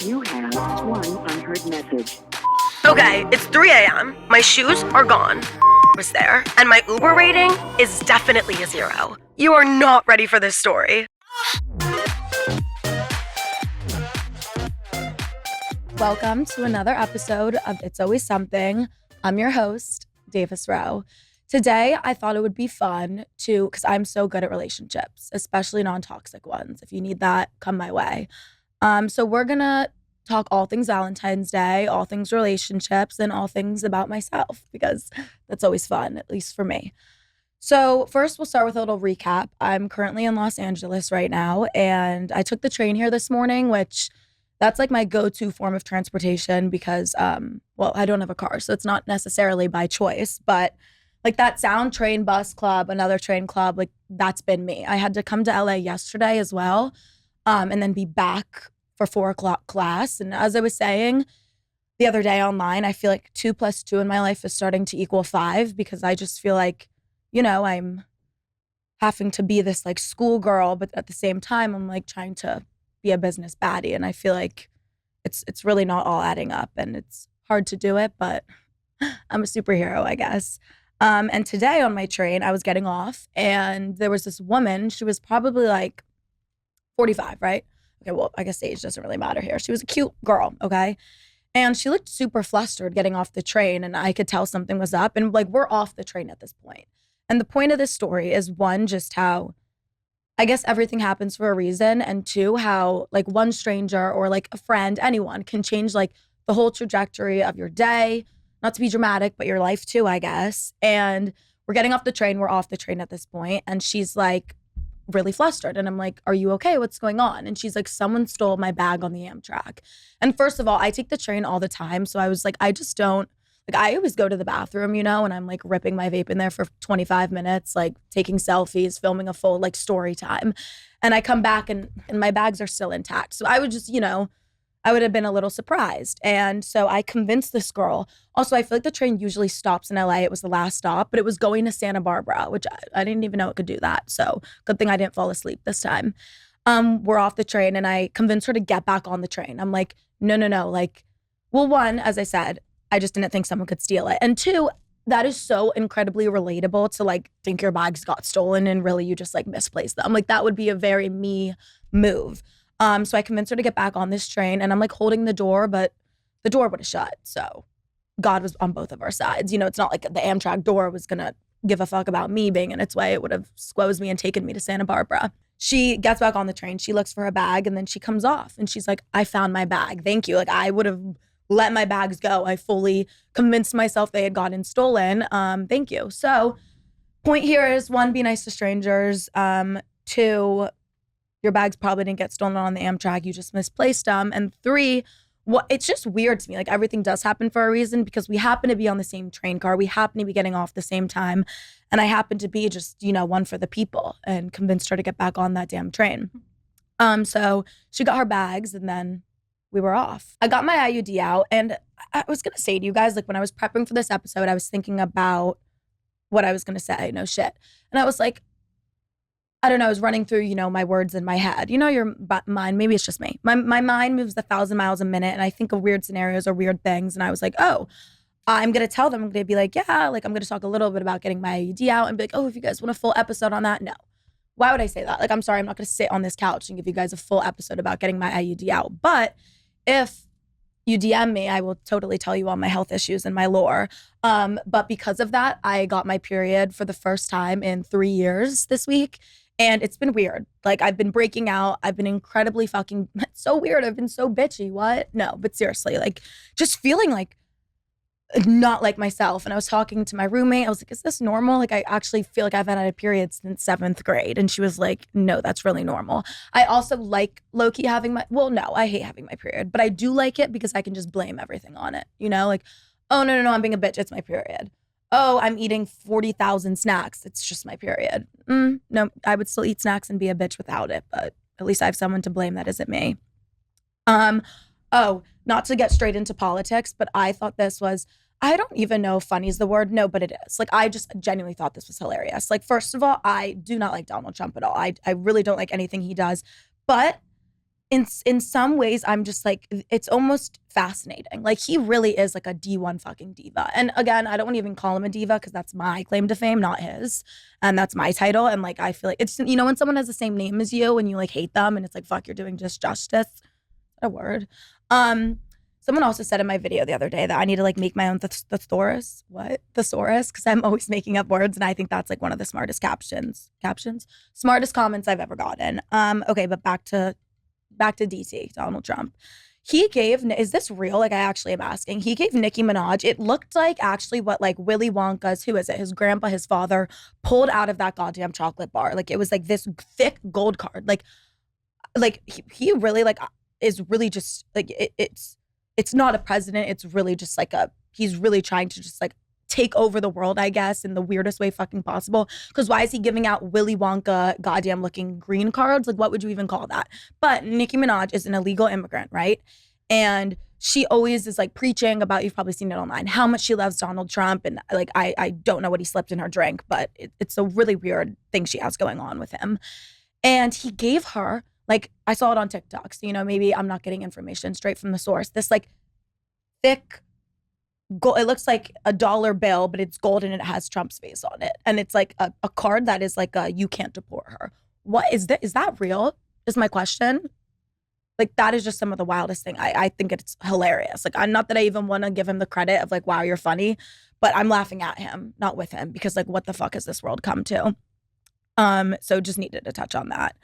You have one unheard message. Okay, it's 3 a.m. My shoes are gone. Was there, and my Uber rating is definitely a 0. You are not ready for this story. Welcome to another episode of It's Always Something. I'm your host, Davis Rowe. Today, I thought it would be fun because I'm so good at relationships, especially non-toxic ones. If you need that, come my way. So we're gonna talk all things Valentine's Day, all things relationships, and all things about myself because that's always fun, at least for me. So first, we'll start with a little recap. I'm currently in Los Angeles right now, and I took the train here this morning, which that's like my go-to form of transportation because, I don't have a car, so it's not necessarily by choice, but like that sound train bus club, another train club, like that's been me. I had to come to LA yesterday as well, and then be back for 4:00 class. And as I was saying the other day online, I feel like 2 + 2 in my life is starting to equal 5 because I just feel like, I'm having to be this like schoolgirl, but at the same time, I'm like trying to be a business baddie. And I feel like it's really not all adding up and it's hard to do it, but I'm a superhero, I guess. And today on my train, I was getting off and there was this woman, she was probably like 45, right? Okay, well, I guess age doesn't really matter here. She was a cute girl, okay? And she looked super flustered getting off the train and I could tell something was up. And like, we're off the train at this point. And the point of this story is one, just how I guess everything happens for a reason. And two, how like one stranger or like a friend, anyone can change like the whole trajectory of your day. Not to be dramatic, but your life too, I guess. And we're getting off the train. We're off the train at this point. And she's like, really flustered. And I'm like, are you okay? What's going on? And she's like, someone stole my bag on the Amtrak. And first of all, I take the train all the time. So I was like, I just don't, like I always go to the bathroom, and I'm like ripping my vape in there for 25 minutes, like taking selfies, filming a full like story time. And I come back and my bags are still intact. So I would just, I would have been a little surprised. And so I convinced this girl. Also, I feel like the train usually stops in LA. It was the last stop, but it was going to Santa Barbara, which I didn't even know it could do that. So good thing I didn't fall asleep this time. We're off the train and I convinced her to get back on the train. I'm like, no. Like, well, one, as I said, I just didn't think someone could steal it. And two, that is so incredibly relatable to like think your bags got stolen and really you just like misplaced them. Like that would be a very me move. So I convinced her to get back on this train and I'm like holding the door, but the door would have shut. So God was on both of our sides. It's not like the Amtrak door was going to give a fuck about me being in its way. It would have squozed me and taken me to Santa Barbara. She gets back on the train. She looks for her bag and then she comes off and she's like, I found my bag. Thank you. Like I would have let my bags go. I fully convinced myself they had gotten stolen. Thank you. So point here is one, be nice to strangers. Two, your bags probably didn't get stolen on the Amtrak. You just misplaced them. And three, it's just weird to me. Like everything does happen for a reason because we happen to be on the same train car. We happen to be getting off the same time. And I happen to be just, one for the people and convinced her to get back on that damn train. So she got her bags and then we were off. I got my IUD out and I was going to say to you guys, like when I was prepping for this episode, I was thinking about what I was going to say. No shit. And I was like, I don't know, I was running through, my words in my head. Your mind, maybe it's just me. My mind moves 1,000 miles a minute and I think of weird scenarios or weird things. And I was like, oh, I'm going to tell them, I'm going to be like, yeah, like I'm going to talk a little bit about getting my IUD out and be like, oh, if you guys want a full episode on that, no. Why would I say that? Like, I'm sorry, I'm not going to sit on this couch and give you guys a full episode about getting my IUD out. But if you DM me, I will totally tell you all my health issues and my lore. But because of that, I got my period for the first time in 3 years this week. And it's been weird. Like I've been breaking out. I've been incredibly fucking, it's so weird. I've been so bitchy. What? No, but seriously, like just feeling like not like myself. And I was talking to my roommate. I was like, is this normal? Like I actually feel like I've had a period since 7th grade. And she was like, no, that's really normal. I also like low-key having no, I hate having my period. But I do like it because I can just blame everything on it. Like, oh, no, I'm being a bitch. It's my period. Oh, I'm eating 40,000 snacks. It's just my period. No, I would still eat snacks and be a bitch without it, but at least I have someone to blame that isn't me. Not to get straight into politics, but I thought this was, I don't even know if funny is the word. No, but it is. Like, I just genuinely thought this was hilarious. Like, first of all, I do not like Donald Trump at all. I really don't like anything he does. But in some ways, I'm just like, it's almost fascinating. Like, he really is like a D1 fucking diva. And again, I don't want to even call him a diva because that's my claim to fame, not his. And that's my title. And like, I feel like it's, you know, when someone has the same name as you and you like hate them and it's like, fuck, you're doing just justice. A word. Someone also said in my video the other day that I need to like make my own thesaurus. What? Thesaurus? Because I'm always making up words and I think that's like one of the smartest smartest comments I've ever gotten. Okay, but back to DC, Donald Trump. He gave, is this real? Like, I actually am asking. He gave Nicki Minaj, it looked like actually what like Willy Wonka's, who is it? His grandpa, his father, pulled out of that goddamn chocolate bar. Like, it was like this thick gold card. Like he really like is really just like, it's not a president. It's really just like he's really trying to just like take over the world, I guess, in the weirdest way fucking possible. Because why is he giving out Willy Wonka goddamn looking green cards? Like, what would you even call that? But Nicki Minaj is an illegal immigrant, right? And she always is like preaching about, you've probably seen it online, how much she loves Donald Trump. And like, I don't know what he slipped in her drink, but it's a really weird thing she has going on with him. And he gave her, like, I saw it on TikTok, so, you know, maybe I'm not getting information straight from the source. This, like, thick gold, it looks like a dollar bill, but it's gold and it has Trump's face on it. And it's, like, a card that is, like, you can't deport her. What is that? Is that real? Is my question. Like, that is just some of the wildest thing. I think it's hilarious. Like, I'm not that I even want to give him the credit of, like, wow, you're funny, but I'm laughing at him, not with him, because, like, what the fuck has this world come to? So just needed to touch on that.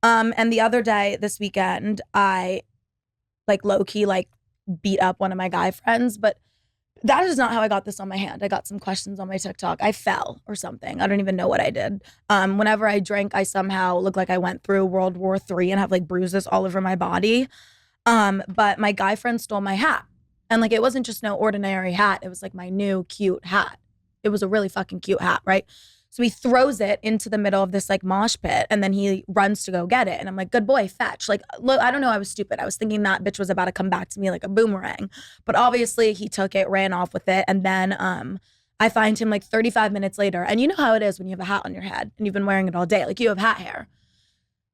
And the other day, this weekend, I like low-key like beat up one of my guy friends, but that is not how I got this on my hand. I got some questions on my TikTok. I fell or something. I don't even know what I did. Whenever I drink, I somehow look like I went through World War III and have like bruises all over my body. But my guy friend stole my hat. And like, it wasn't just no ordinary hat. It was like my new cute hat. It was a really fucking cute hat, right? So he throws it into the middle of this like mosh pit and then he runs to go get it. And I'm like, good boy, fetch. Like, look, I don't know. I was stupid. I was thinking that bitch was about to come back to me like a boomerang. But obviously he took it, ran off with it. And then I find him like 35 minutes later. And you know how it is when you have a hat on your head and you've been wearing it all day. Like, you have hat hair.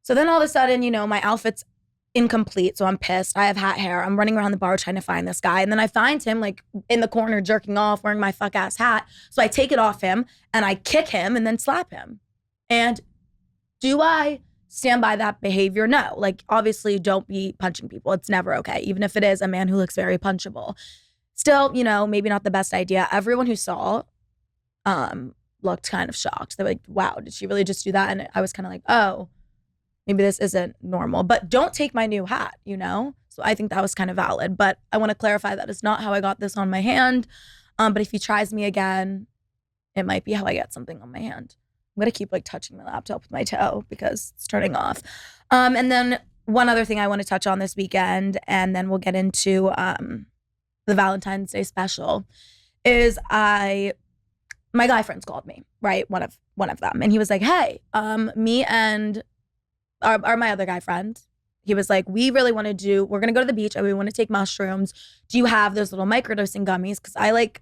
So then all of a sudden, you know, my outfit's incomplete. So I'm pissed. I have hat hair. I'm running around the bar trying to find this guy. And then I find him like in the corner jerking off wearing my fuck ass hat. So I take it off him and I kick him and then slap him. And do I stand by that behavior? No. Like, obviously don't be punching people. It's never okay. Even if it is a man who looks very punchable. Still, you know, maybe not the best idea. Everyone who saw looked kind of shocked. They're like, wow, did she really just do that? And I was kind of like, oh, maybe this isn't normal, but don't take my new hat, you know? So I think that was kind of valid, but I want to clarify that is not how I got this on my hand. But if he tries me again, it might be how I get something on my hand. I'm going to keep like touching my laptop with my toe because it's turning off. And then one other thing I want to touch on this weekend, and then we'll get into the Valentine's Day special, is my guy friends called me, right? One of them. And he was like, hey, me and my other guy friend, he was like, we're going to go to the beach and we want to take mushrooms. Do you have those little microdosing gummies? Because I like,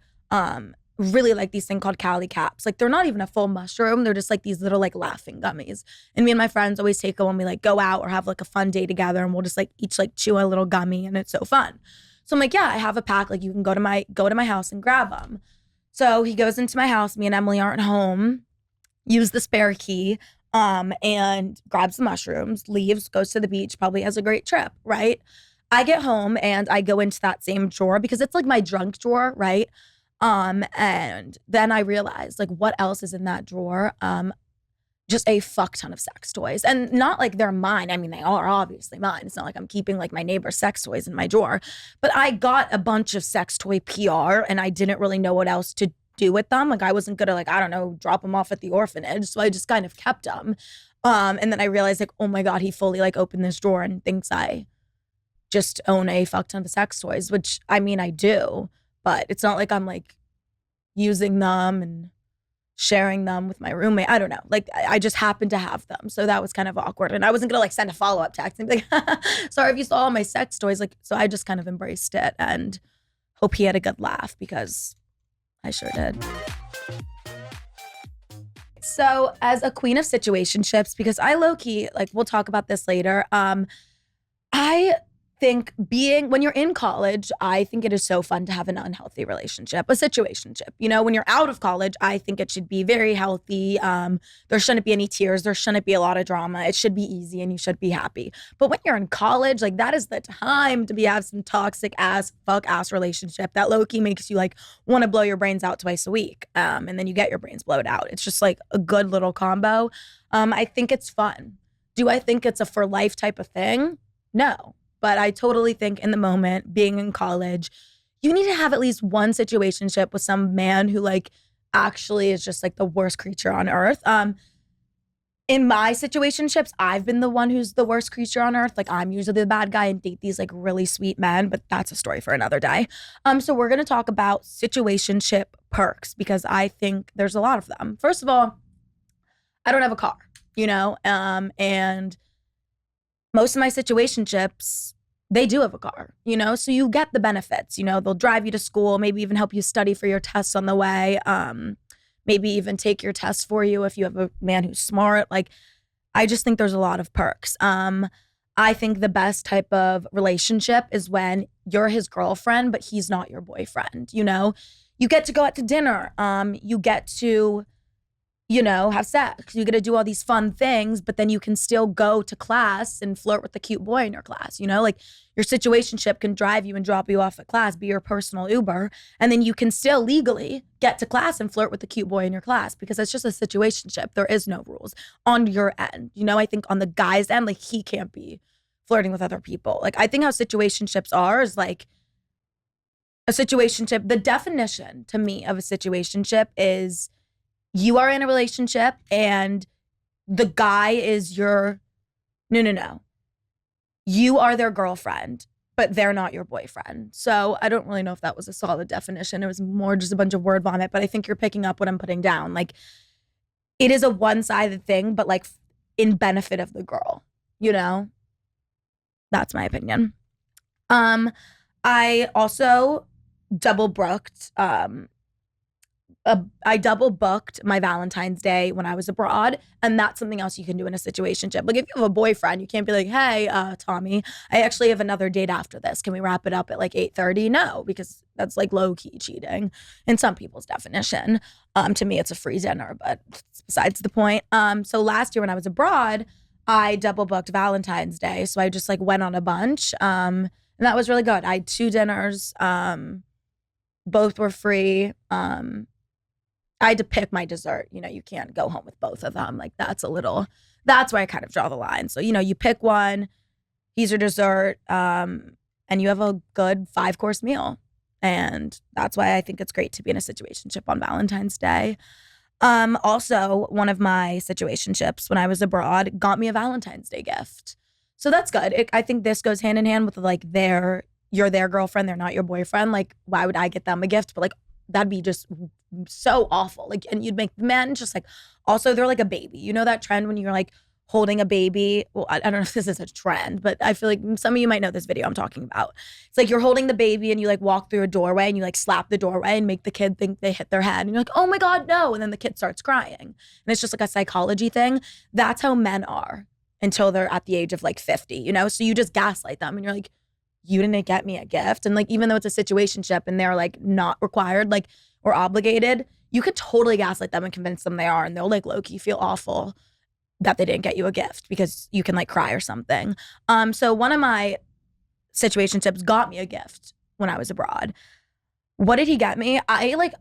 really like these things called Cali Caps. Like, they're not even a full mushroom. They're just like these little like laughing gummies. And me and my friends always take them when we like go out or have like a fun day together, and we'll just like each like chew a little gummy, and it's so fun. So I'm like, yeah, I have a pack. Like, you can go to my house and grab them. So he goes into my house. Me and Emily aren't home. Use the spare key. And grabs the mushrooms, leaves, goes to the beach, probably has a great trip, right? I get home and I go into that same drawer because it's like my drunk drawer, right? And then I realized like, what else is in that drawer? Just a fuck ton of sex toys. And not like they're mine. I mean, they are obviously mine. It's not like I'm keeping like my neighbor's sex toys in my drawer. But I got a bunch of sex toy PR and I didn't really know what else to do with them. Like, I wasn't gonna like, I don't know, drop them off at the orphanage. So I just kind of kept them. And then I realized like, oh my God, he fully like opened this drawer and thinks I just own a fuck ton of sex toys, which I mean, I do, but it's not like I'm like using them and sharing them with my roommate. I don't know. Like, I just happened to have them. So that was kind of awkward. And I wasn't gonna like send a follow-up text and be like, sorry if you saw all my sex toys. Like, so I just kind of embraced it and hope he had a good laugh because I sure did. So as a queen of situationships, because I low-key, like we'll talk about this later, I think when you're in college, I think it is so fun to have an unhealthy relationship, a situationship. When you're out of college, I think it should be very healthy. There shouldn't be any tears. There shouldn't be a lot of drama. It should be easy and you should be happy. But when you're in college, like that is the time to have some toxic fuck ass relationship that low-key makes you like want to blow your brains out twice a week. And then you get your brains blown out. It's just like a good little combo. I think it's fun. Do I think it's a for life type of thing? No. But I totally think in the moment, being in college, you need to have at least one situationship with some man who like actually is just like the worst creature on earth. In my situationships, I've been the one who's the worst creature on earth. Like I'm usually the bad guy and date these like really sweet men, but that's a story for another day. So we're gonna talk about situationship perks because I think there's a lot of them. First of all, I don't have a car, and most of my situationships, they do have a car, so you get the benefits, they'll drive you to school, maybe even help you study for your tests on the way, maybe even take your tests for you if you have a man who's smart. Like, I just think there's a lot of perks. I think the best type of relationship is when you're his girlfriend, but he's not your boyfriend, You get to go out to dinner, you get to have sex. You get to do all these fun things, but then you can still go to class and flirt with the cute boy in your class, Like your situationship can drive you and drop you off at class, be your personal Uber, and then you can still legally get to class and flirt with the cute boy in your class because it's just a situationship. There is no rules on your end. I think on the guy's end, like he can't be flirting with other people. Like I think how situationships are is like a situationship. The definition to me of a situationship is you are in a relationship and the guy is no. You are their girlfriend, but they're not your boyfriend. So I don't really know if that was a solid definition. It was more just a bunch of word vomit, but I think you're picking up what I'm putting down. Like it is a one-sided thing, but like in benefit of the girl, That's my opinion. I also double booked, I double booked my Valentine's Day when I was abroad, and that's something else you can do in a situationship. Like if you have a boyfriend, you can't be like, hey, Tommy, I actually have another date after this. Can we wrap it up at like 8:30? No, because that's like low-key cheating in some people's definition. To me, it's a free dinner, but it's besides the point. So last year when I was abroad, I double booked Valentine's Day. So I just like went on a bunch, and that was really good. I had 2 dinners, both were free. I had to pick my dessert. You can't go home with both of them. Like that's where I kind of draw the line. So, you pick one, he's your dessert, and you have a good 5-course meal. And that's why I think it's great to be in a situationship on Valentine's Day. Also, one of my situationships when I was abroad got me a Valentine's Day gift. So that's good. I think this goes hand in hand with like you're their girlfriend, they're not your boyfriend. Like, why would I get them a gift? But like, that'd be just so awful. Like, and you'd make the men just like, also they're like a baby. You know that trend when you're like holding a baby? Well, I don't know if this is a trend, but I feel like some of you might know this video I'm talking about. It's like you're holding the baby and you like walk through a doorway and you like slap the doorway and make the kid think they hit their head. And you're like, oh my God, no. And then the kid starts crying. And it's just like a psychology thing. That's how men are until they're at the age of like 50, So you just gaslight them and you're like, you didn't get me a gift. And like, even though it's a situationship and they're like not required, like, or obligated, you could totally gaslight them and convince them they are. And they'll like low-key feel awful that they didn't get you a gift because you can like cry or something. So one of my situationships got me a gift when I was abroad. What did he get me? I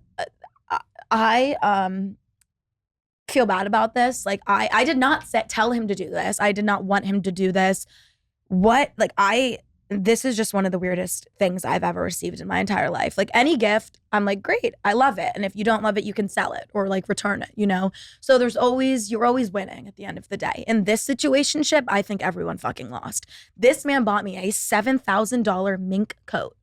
feel bad about this. Like I did not tell him to do this. I did not want him to do this. This is just one of the weirdest things I've ever received in my entire life. Like any gift, I'm like, great, I love it. And if you don't love it, you can sell it or like return it, So you're always winning at the end of the day. In this situationship, I think everyone fucking lost. This man bought me a $7,000 mink coat.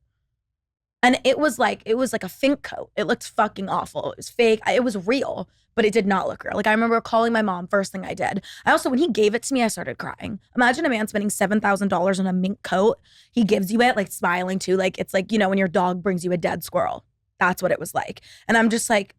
And it was like a fink coat. It looked fucking awful. It was fake. It was real, but it did not look real. Like I remember calling my mom, first thing I did. I also, when he gave it to me, I started crying. Imagine a man spending $7,000 on a mink coat. He gives you it, like smiling too. Like it's like, when your dog brings you a dead squirrel. That's what it was like. And I'm just like,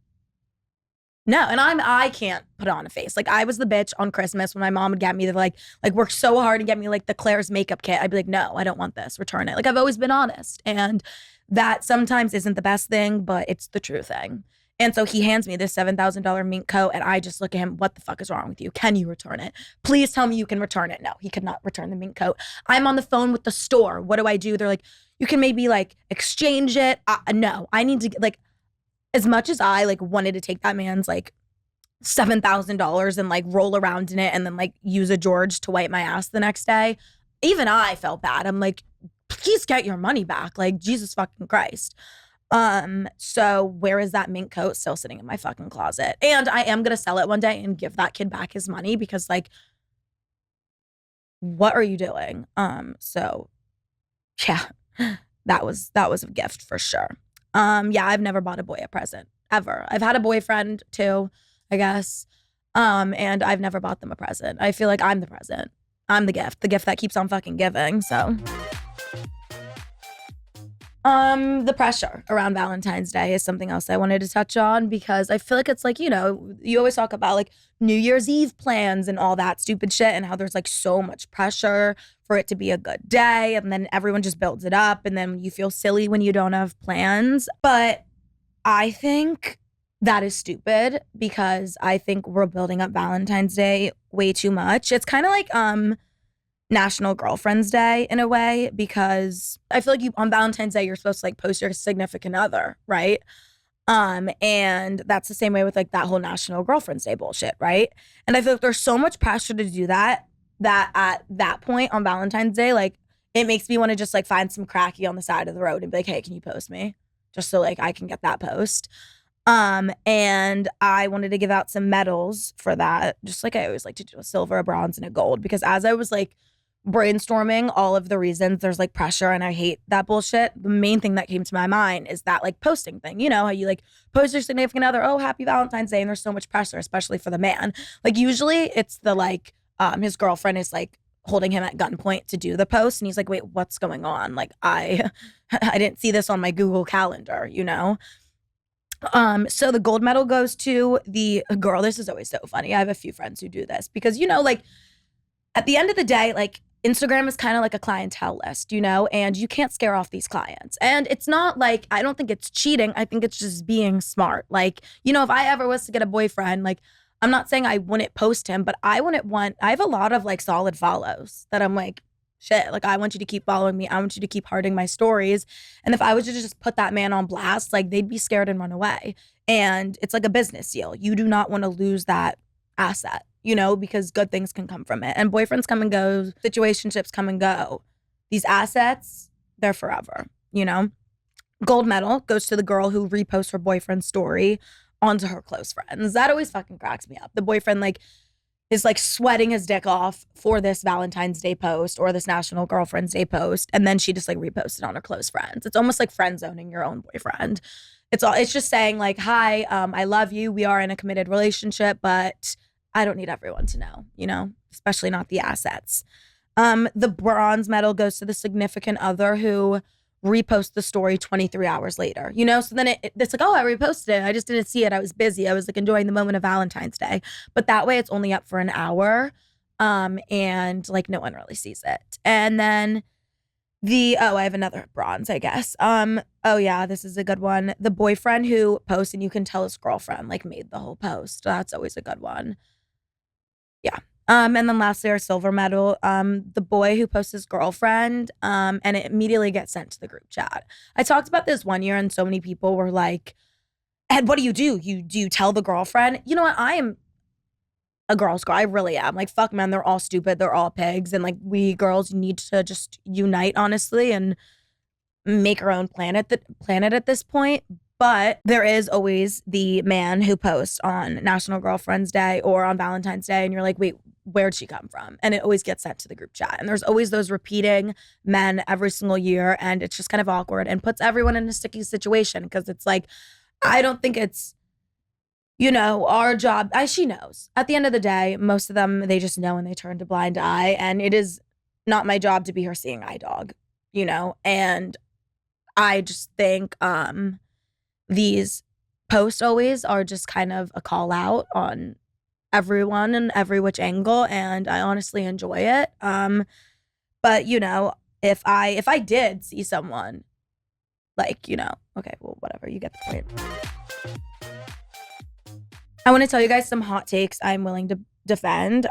No, and I can't put on a face. Like, I was the bitch on Christmas when my mom would get me the like work so hard and get me like the Claire's makeup kit. I'd be like, no, I don't want this. Return it. Like, I've always been honest. And that sometimes isn't the best thing, but it's the true thing. And so he hands me this $7,000 mink coat, and I just look at him, what the fuck is wrong with you? Can you return it? Please tell me you can return it. No, he could not return the mink coat. I'm on the phone with the store. What do? They're like, you can maybe like exchange it. No, I need to like, as much as I like wanted to take that man's like $7,000 and like roll around in it and then like use a George to wipe my ass the next day, even I felt bad. I'm like, please get your money back. Like, Jesus fucking Christ. So where is that mink coat? Still sitting in my fucking closet. And I am gonna sell it one day and give that kid back his money because like, what are you doing? So yeah, that was a gift for sure. Yeah, I've never bought a boy a present ever. I've had a boyfriend too, I guess. And I've never bought them a present. I feel like I'm the present. I'm the gift that keeps on fucking giving. So the pressure around Valentine's Day is something else I wanted to touch on because I feel like it's like, you know, you always talk about like New Year's Eve plans and all that stupid shit and how there's like so much pressure for it to be a good day and then everyone just builds it up and then you feel silly when you don't have plans. But I think that is stupid because I think we're building up Valentine's Day way too much. It's kind of like National Girlfriend's Day in a way because I feel like you on Valentine's Day you're supposed to like post your significant other, right? And that's the same way with like that whole National Girlfriend's Day bullshit, right? And I feel like there's so much pressure to do that at that point on Valentine's Day, like it makes me want to just like find some cracky on the side of the road and be like, hey, can you post me? Just so like I can get that post. And I wanted to give out some medals for that, just like I always like to do, a silver, a bronze, and a gold, because as I was like brainstorming all of the reasons there's like pressure and I hate that bullshit, the main thing that came to my mind is that like posting thing. You know how you like post your significant other, oh, happy Valentine's Day, and there's so much pressure, especially for the man. Like usually it's the like his girlfriend is like holding him at gunpoint to do the post and he's like, wait, what's going on? Like I didn't see this on my Google Calendar, you know? So the gold medal goes to the girl. This is always so funny. I have a few friends who do this because, you know, like at the end of the day, like Instagram is kind of like a clientele list, you know, and you can't scare off these clients. And it's not like, I don't think it's cheating. I think it's just being smart. Like, you know, if I ever was to get a boyfriend, like, I'm not saying I wouldn't post him, but I have a lot of like solid follows that I'm like, shit, like I want you to keep following me. I want you to keep hearting my stories. And if I was to just put that man on blast, like they'd be scared and run away. And it's like a business deal. You do not want to lose that asset, you know, because good things can come from it. And boyfriends come and go, situationships come and go. These assets, they're forever, you know? Gold medal goes to the girl who reposts her boyfriend's story onto her close friends. That always fucking cracks me up. The boyfriend like is like sweating his dick off for this Valentine's Day post or this National Girlfriend's Day post, and then she just like reposted on her close friends. It's almost like friend zoning your own boyfriend. It's just saying like, hi, I love you. We are in a committed relationship, but I don't need everyone to know, you know, especially not the assets. The bronze medal goes to the significant other who repost the story 23 hours later, you know? So then it's like, oh, I reposted it. I just didn't see it. I was busy. I was like enjoying the moment of Valentine's Day. But that way it's only up for an hour. And like no one really sees it. And then I have another bronze, I guess. Oh yeah, this is a good one. The boyfriend who posts and you can tell his girlfriend like made the whole post. That's always a good one. Yeah. And then lastly, our silver medal, the boy who posts his girlfriend, and it immediately gets sent to the group chat. I talked about this one year and so many people were like, Ed, what do? Do you tell the girlfriend? You know what? I am a girl's girl. I really am. Like, fuck men, they're all stupid. They're all pigs. And like we girls need to just unite, honestly, and make our own planet at this point. But there is always the man who posts on National Girlfriend's Day or on Valentine's Day and you're like, wait, where'd she come from? And it always gets sent to the group chat. And there's always those repeating men every single year. And it's just kind of awkward and puts everyone in a sticky situation because it's like, I don't think it's, you know, our job. She knows. At the end of the day, most of them, they just know and they turn a blind eye. And it is not my job to be her seeing eye dog, you know? And I just think these post always are just kind of a call out on everyone and every which angle, and I honestly enjoy it. But you know, if I did see someone like, you know, okay, well, whatever, you get the point. I want to tell you guys some hot takes I'm willing to defend.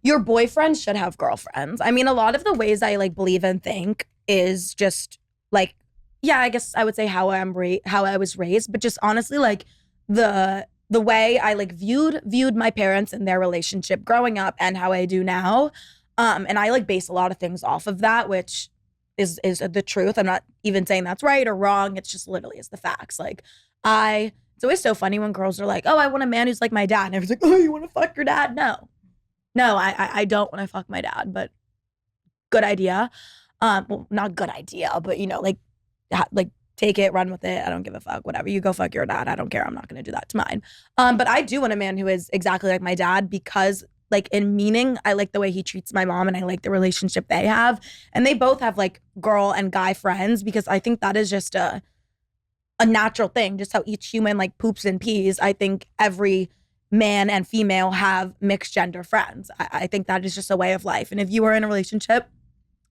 Your boyfriend should have girlfriends. I mean, a lot of the ways I like believe and think is just like, yeah, I guess I would say how I was raised, but just honestly like the way I like viewed my parents and their relationship growing up and how I do now. And I like base a lot of things off of that, which is the truth. I'm not even saying that's right or wrong. It's just literally is the facts. Like it's always so funny when girls are like, oh, I want a man who's like my dad. And everyone's like, oh, you want to fuck your dad? No, I don't want to fuck my dad, but good idea. Well, not good idea, but you know, like take it, run with it. I don't give a fuck, whatever. You go fuck your dad. I don't care. I'm not going to do that to mine. But I do want a man who is exactly like my dad because like in meaning, I like the way he treats my mom and I like the relationship they have. And they both have like girl and guy friends because I think that is just a natural thing, just how each human like poops and pees. I think every man and female have mixed gender friends. I think that is just a way of life. And if you are in a relationship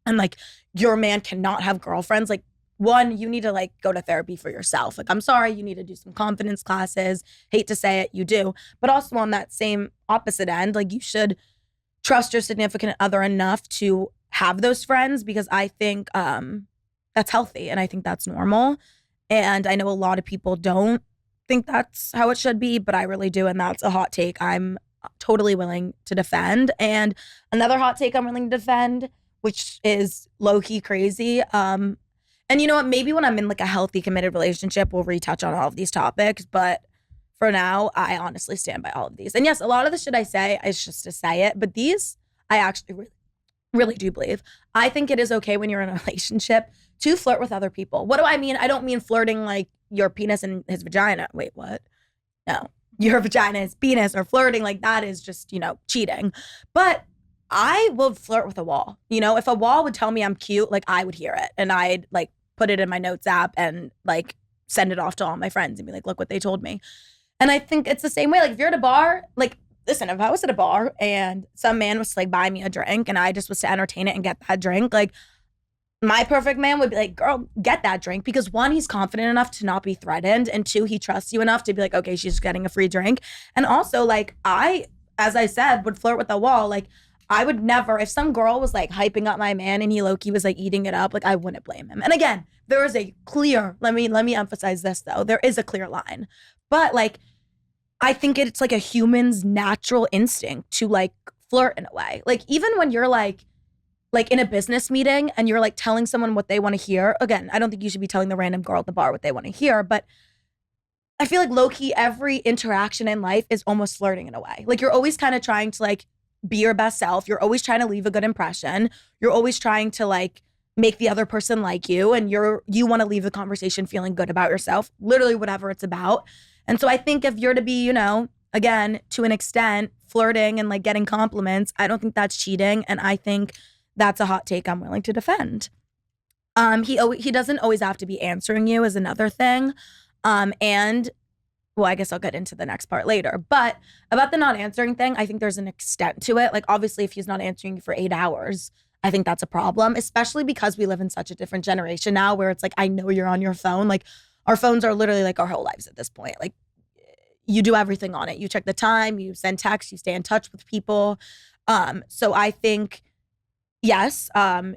and like your man cannot have girlfriends, like one, you need to like go to therapy for yourself. Like, I'm sorry, you need to do some confidence classes. Hate to say it, you do. But also on that same opposite end, like you should trust your significant other enough to have those friends because I think that's healthy and I think that's normal. And I know a lot of people don't think that's how it should be, but I really do. And that's a hot take I'm totally willing to defend. And another hot take I'm willing to defend, which is low-key crazy. And you know what? Maybe when I'm in like a healthy, committed relationship, we'll retouch on all of these topics. But for now, I honestly stand by all of these. And yes, a lot of the shit I say is just to say it. But these, I actually really do believe. I think it is okay when you're in a relationship to flirt with other people. What do I mean? I don't mean flirting like your penis and his vagina. Wait, what? No, your vagina, his penis, or flirting like that is just, you know, cheating. But I would flirt with a wall. You know, if a wall would tell me I'm cute, like I would hear it and I'd like put it in my notes app and like send it off to all my friends and be like, look what they told me. And I think it's the same way. Like if you're at a bar, like listen, if I was at a bar and some man was to like buy me a drink and I just was to entertain it and get that drink, like my perfect man would be like, girl, get that drink. Because one, he's confident enough to not be threatened. And two, he trusts you enough to be like, okay, she's getting a free drink. And also like as I said, would flirt with the wall. Like I would never, if some girl was like hyping up my man and he low-key was like eating it up, like I wouldn't blame him. And again, there is a clear, let me emphasize this though, there is a clear line. But like, I think it's like a human's natural instinct to like flirt in a way. Like even when you're like in a business meeting and you're like telling someone what they want to hear. Again, I don't think you should be telling the random girl at the bar what they want to hear, but I feel like low-key every interaction in life is almost flirting in a way. Like you're always kind of trying to like be your best self. You're always trying to leave a good impression. You're always trying to like make the other person like you, and you want to leave the conversation feeling good about yourself, literally whatever it's about. And so I think if you're to be, you know, again, to an extent, flirting and like getting compliments, I don't think that's cheating. And I think that's a hot take I'm willing to defend. He doesn't always have to be answering you is another thing. And well, I guess I'll get into the next part later. But about the not answering thing, I think there's an extent to it. Like obviously if he's not answering you for 8 hours, I think that's a problem, especially because we live in such a different generation now where it's like, I know you're on your phone. Like our phones are literally like our whole lives at this point. Like you do everything on it. You check the time, you send texts, you stay in touch with people. So I think yes,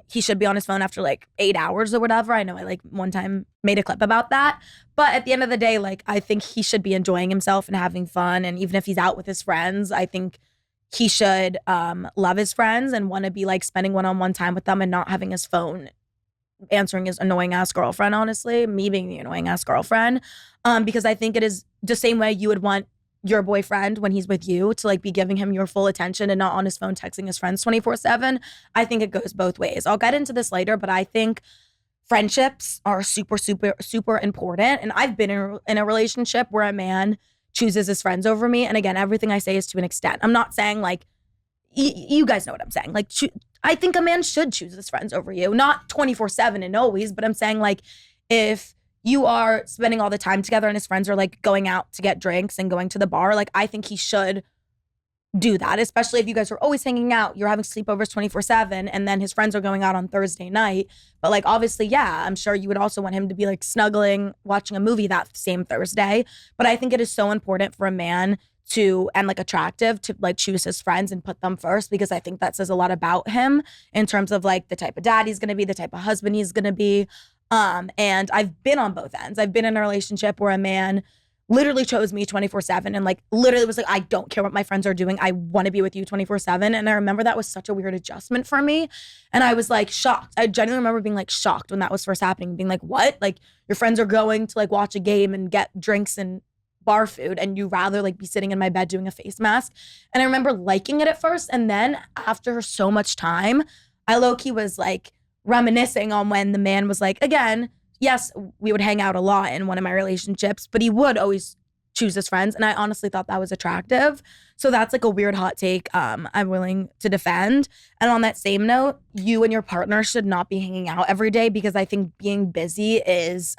he should be on his phone after like 8 hours or whatever. I know I like one time made a clip about that. But at the end of the day, like I think he should be enjoying himself and having fun. And even if he's out with his friends, I think he should love his friends and want to be like spending one-on-one time with them and not having his phone answering his annoying ass girlfriend, honestly, me being the annoying ass girlfriend. Because I think it is the same way you would want your boyfriend when he's with you to like be giving him your full attention and not on his phone texting his friends 24/7. I think it goes both ways. I'll get into this later, but I think friendships are super, super, super important. And I've been in a relationship where a man chooses his friends over me. And again, everything I say is to an extent. I'm not saying like, you guys know what I'm saying. Like, I think a man should choose his friends over you, not 24/7 and always, but I'm saying like, if you are spending all the time together and his friends are like going out to get drinks and going to the bar, like I think he should do that, especially if you guys are always hanging out, you're having sleepovers 24/7, and then his friends are going out on Thursday night. But like, obviously, yeah, I'm sure you would also want him to be like snuggling, watching a movie that same Thursday. But I think it is so important for a man to, and like attractive to like choose his friends and put them first, because I think that says a lot about him in terms of like the type of dad he's gonna be, the type of husband he's gonna be. And I've been on both ends. I've been in a relationship where a man literally chose me 24/7 and like literally was like, I don't care what my friends are doing. I want to be with you 24/7. And I remember that was such a weird adjustment for me. And I was like shocked. I genuinely remember being like shocked when that was first happening, being like, what? Like your friends are going to like watch a game and get drinks and bar food and you rather like be sitting in my bed doing a face mask. And I remember liking it at first. And then after so much time, I low-key was like reminiscing on when the man was like, again, yes, we would hang out a lot in one of my relationships, but he would always choose his friends. And I honestly thought that was attractive. So that's like a weird hot take I'm willing to defend. And on that same note, you and your partner should not be hanging out every day, because I think being busy is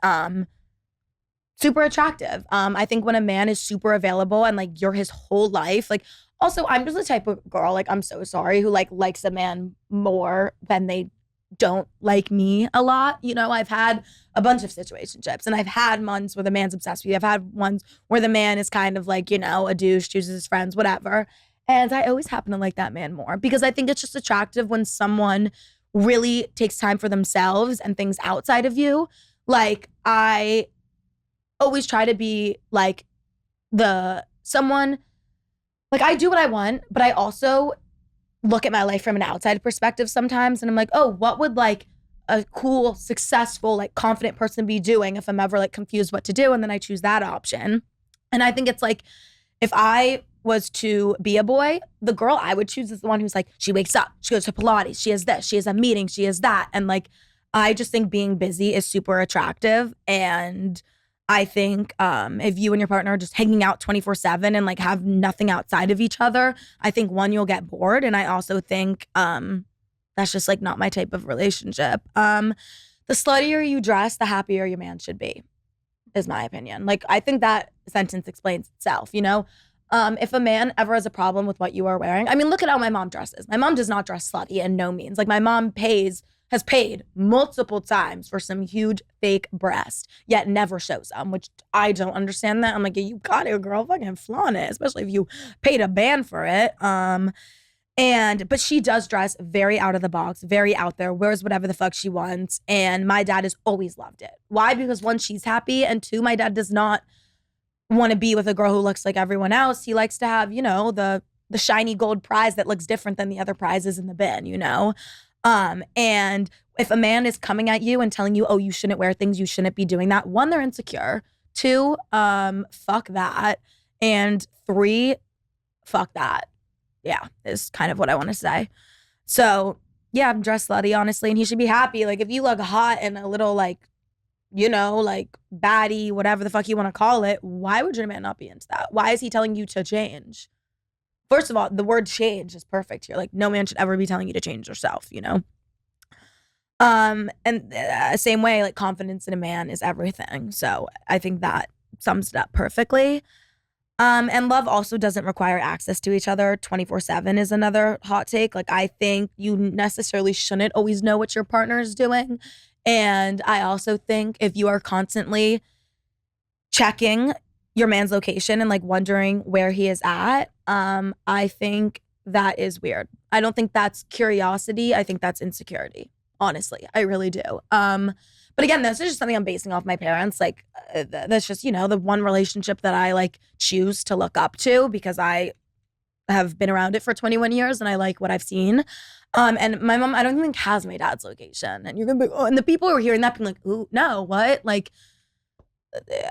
super attractive. I think when a man is super available and like you're his whole life, like also I'm just the type of girl, like I'm so sorry, who like likes a man more than they don't like me a lot. You know, I've had a bunch of situationships and I've had months where the man's obsessed with you. I've had ones where the man is kind of like, you know, a douche, chooses his friends, whatever. And I always happen to like that man more, because I think it's just attractive when someone really takes time for themselves and things outside of you. Like I always try to be like someone, like I do what I want, but I also look at my life from an outside perspective sometimes. And I'm like, oh, what would like a cool, successful, like confident person be doing if I'm ever like confused what to do? And then I choose that option. And I think it's like, if I was to be a boy, the girl I would choose is the one who's like, she wakes up, she goes to Pilates, she has this, she has a meeting, she has that. And like, I just think being busy is super attractive. And I think if you and your partner are just hanging out 24/7 and like have nothing outside of each other, I think one, you'll get bored. And I also think that's just like not my type of relationship. The sluttier you dress, the happier your man should be, is my opinion. Like I think that sentence explains itself, you know? If a man ever has a problem with what you are wearing, I mean, look at how my mom dresses. My mom does not dress slutty in no means. Like my mom has paid multiple times for some huge fake breast, yet never shows them, which I don't understand that. I'm like, yeah, you got it, girl, fucking flaunt it, especially if you paid a band for it. But she does dress very out of the box, very out there, wears whatever the fuck she wants. And my dad has always loved it. Why? Because one, she's happy. And two, my dad does not want to be with a girl who looks like everyone else. He likes to have, you know, the shiny gold prize that looks different than the other prizes in the bin, you know? And if a man is coming at you and telling you, oh, you shouldn't wear things, you shouldn't be doing that. One, they're insecure. Two, fuck that. And three, fuck that. Yeah, is kind of what I want to say. So yeah, I'm dressed slutty, honestly, and he should be happy. Like if you look hot and a little like, you know, like baddie, whatever the fuck you want to call it, why would your man not be into that? Why is he telling you to change? First of all, the word change is perfect here. Like no man should ever be telling you to change yourself, you know? Same way, like confidence in a man is everything. So I think that sums it up perfectly. And love also doesn't require access to each other 24/7 is another hot take. Like I think you necessarily shouldn't always know what your partner is doing. And I also think if you are constantly checking your man's location and like wondering where he is at, I think that is weird. I don't think that's curiosity. I think that's insecurity. Honestly, I really do. But again, this is just something I'm basing off my parents. Like that's just, you know, the one relationship that I like choose to look up to because I have been around it for 21 years and I like what I've seen. And my mom, I don't think has my dad's location. And you're gonna be, oh, and the people who are hearing that being like, ooh, no, what? Like,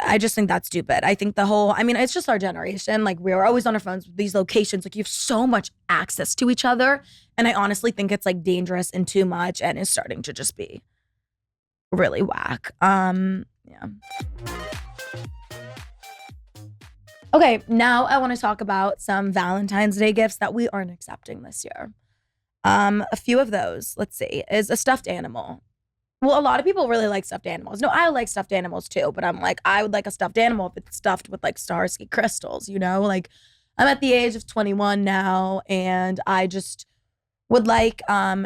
I just think that's stupid. I think it's just our generation. Like we're always on our phones with these locations. Like you have so much access to each other. And I honestly think it's like dangerous and too much and is starting to just be really whack. Yeah. Okay, now I want to talk about some Valentine's Day gifts that we aren't accepting this year. A few of those, let's see, is a stuffed animal. Well, a lot of people really like stuffed animals. No, I like stuffed animals too, but I'm like, I would like a stuffed animal if it's stuffed with like Swarovski crystals, you know? Like, I'm at the age of 21 now, and I just would like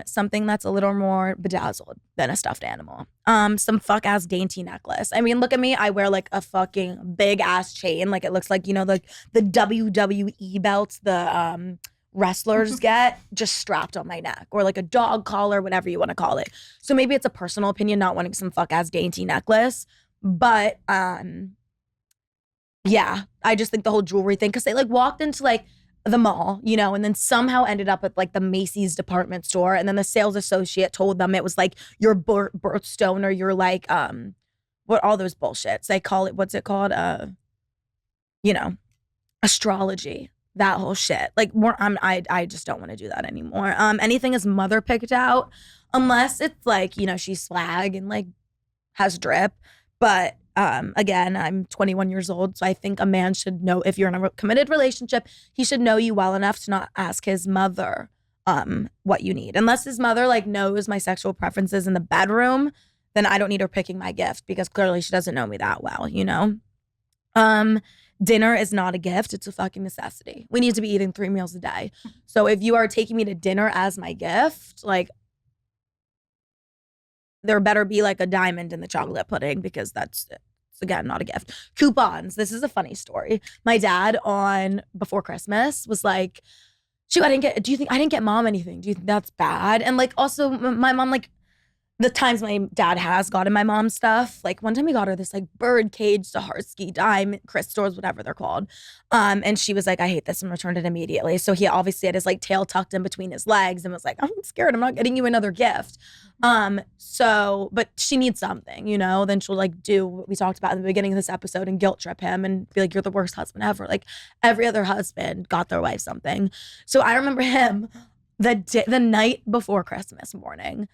something that's a little more bedazzled than a stuffed animal. Some fuck ass dainty necklace. I mean, look at me. I wear like a fucking big ass chain. Like it looks like, you know, like the WWE belts the wrestlers get just strapped on my neck, or like a dog collar, whatever you want to call it. So maybe it's a personal opinion, not wanting some fuck ass dainty necklace. But yeah, I just think the whole jewelry thing, because they like walked into like the mall, you know, and then somehow ended up at like the Macy's department store. And then the sales associate told them it was like your birthstone, or your like, what all those bullshits. They call it, what's it called? You know, astrology, that whole shit. Like I just don't want to do that anymore. Anything is mother picked out, unless it's like, you know, she's swag and like has drip. But again, I'm 21 years old, so I think a man should know, if you're in a committed relationship, he should know you well enough to not ask his mother what you need. Unless his mother like knows my sexual preferences in the bedroom, then I don't need her picking my gift, because clearly she doesn't know me that well, you know? Dinner is not a gift, it's a fucking necessity. We need to be eating 3 meals a day. So if you are taking me to dinner as my gift, like, there better be like a diamond in the chocolate pudding, because it's again not a gift. Coupons. This is a funny story. My dad before Christmas was like, "Shoot, do you think I didn't get mom anything? Do you think that's bad?" And like, also my mom, like, the times my dad has gotten my mom stuff, like one time he got her this like bird cage Swarovski diamond crystals, whatever they're called. And she was like, "I hate this," and returned it immediately. So he obviously had his like tail tucked in between his legs and was like, "I'm scared, I'm not getting you another gift." But she needs something, you know, then she'll like do what we talked about in the beginning of this episode and guilt trip him and be like, "You're the worst husband ever." Like every other husband got their wife something. So I remember him the night before Christmas morning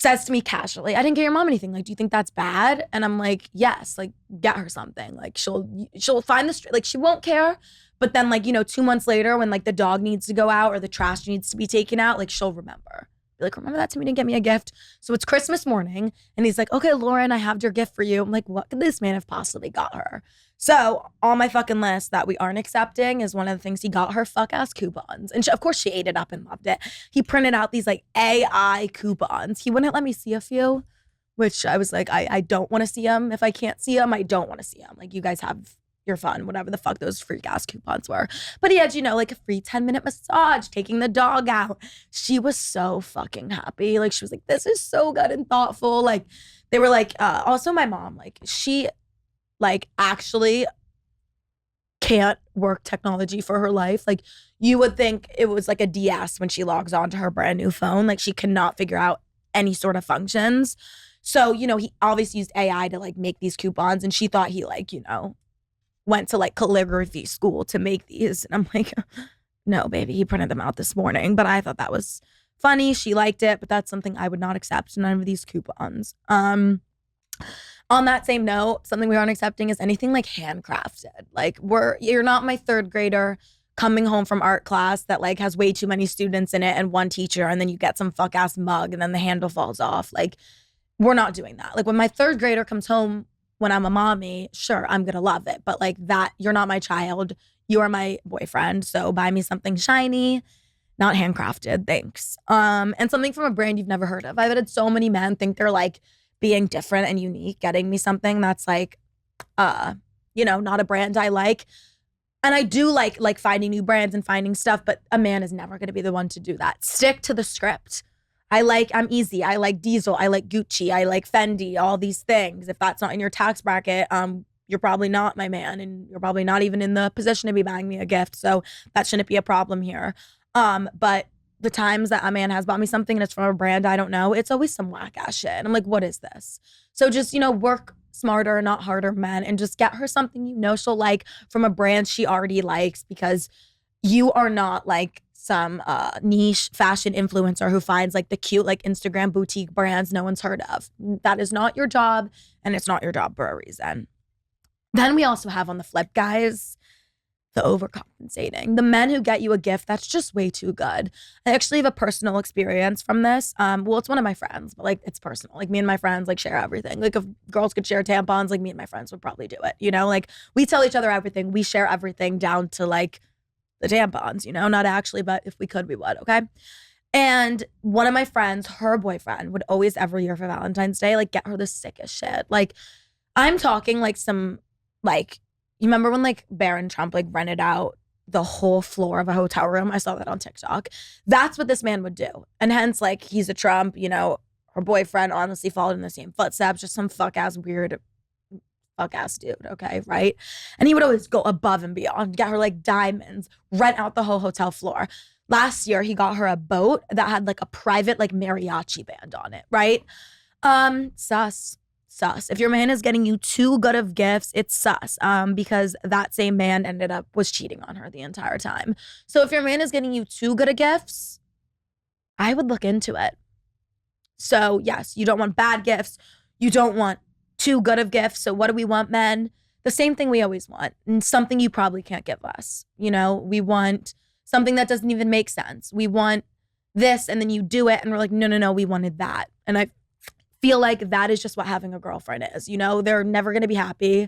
says to me casually, "I didn't get your mom anything. Like, do you think that's bad?" And I'm like, "Yes, like get her something. Like she'll find the street, like she won't care. But then like, you know, 2 months later when like the dog needs to go out or the trash needs to be taken out, like she'll remember. Be like, remember that time you didn't get me a gift?" So it's Christmas morning and he's like, "Okay, Lauren, I have your gift for you." I'm like, what could this man have possibly got her? So on my fucking list that we aren't accepting is one of the things he got her, fuck ass coupons. And of course she ate it up and loved it. He printed out these like AI coupons. He wouldn't let me see a few, which I was like, I don't want to see them. If I can't see them, I don't want to see them. Like, you guys have your fun, whatever the fuck those freak ass coupons were. But he had, you know, like a free 10-minute massage, taking the dog out. She was so fucking happy. Like, she was like, "This is so good and thoughtful." Like, they were like, also my mom, like she like actually can't work technology for her life. Like, you would think it was like a DS when she logs on to her brand new phone. Like, she cannot figure out any sort of functions. So, you know, he obviously used AI to like make these coupons, and she thought he like, you know, went to like calligraphy school to make these. And I'm like, "No, baby, he printed them out this morning." But I thought that was funny. She liked it, but that's something I would not accept, none of these coupons. On that same note, something we aren't accepting is anything like handcrafted. Like, you're not my third grader coming home from art class that like has way too many students in it and one teacher, and then you get some fuck ass mug and then the handle falls off. Like, we're not doing that. Like, when my third grader comes home when I'm a mommy, sure, I'm gonna love it. But like that, you're not my child. You are my boyfriend. So buy me something shiny, not handcrafted, thanks. And something from a brand you've never heard of. I've had so many men think they're like being different and unique, getting me something that's like, you know, not a brand I like. And I do like finding new brands and finding stuff, but a man is never gonna be the one to do that. Stick to the script. I'm easy. I like Diesel. I like Gucci. I like Fendi, all these things. If that's not in your tax bracket, you're probably not my man, and you're probably not even in the position to be buying me a gift. So that shouldn't be a problem here. But the times that a man has bought me something and it's from a brand I don't know, it's always some whack ass shit. And I'm like, what is this? So just, you know, work smarter, not harder, men, and just get her something you know she'll like from a brand she already likes, because you are not like some niche fashion influencer who finds like the cute like Instagram boutique brands no one's heard of. That is not your job, and it's not your job for a reason. Then we also have on the flip, guys, The overcompensating. The men who get you a gift that's just way too good. I actually have a personal experience from this. Well, it's one of my friends, but like it's personal. Like me and my friends like share everything. Like if girls could share tampons, like me and my friends would probably do it. You know, like we tell each other everything. We share everything down to like the tampons, you know, not actually, but if we could, we would. Okay. And one of my friends, her boyfriend would always every year for Valentine's Day, like get her the sickest shit. Like I'm talking like some like, you remember when like Barron Trump like rented out the whole floor of a hotel room? I saw that on TikTok. That's what this man would do. And hence like he's a Trump, you know, her boyfriend honestly followed in the same footsteps, just some fuck ass weird fuck ass dude, okay, right? And he would always go above and beyond, get her like diamonds, rent out the whole hotel floor. Last year, he got her a boat that had like a private like mariachi band on it, right? Sus. If your man is getting you too good of gifts, it's sus. Because that same man was cheating on her the entire time. So if your man is getting you too good of gifts, I would look into it. So yes, you don't want bad gifts. You don't want too good of gifts. So what do we want, men? The same thing we always want, and something you probably can't give us. You know, we want something that doesn't even make sense. We want this, and then you do it, and we're like, no, we wanted that. And I feel like that is just what having a girlfriend is. You know, they're never going to be happy.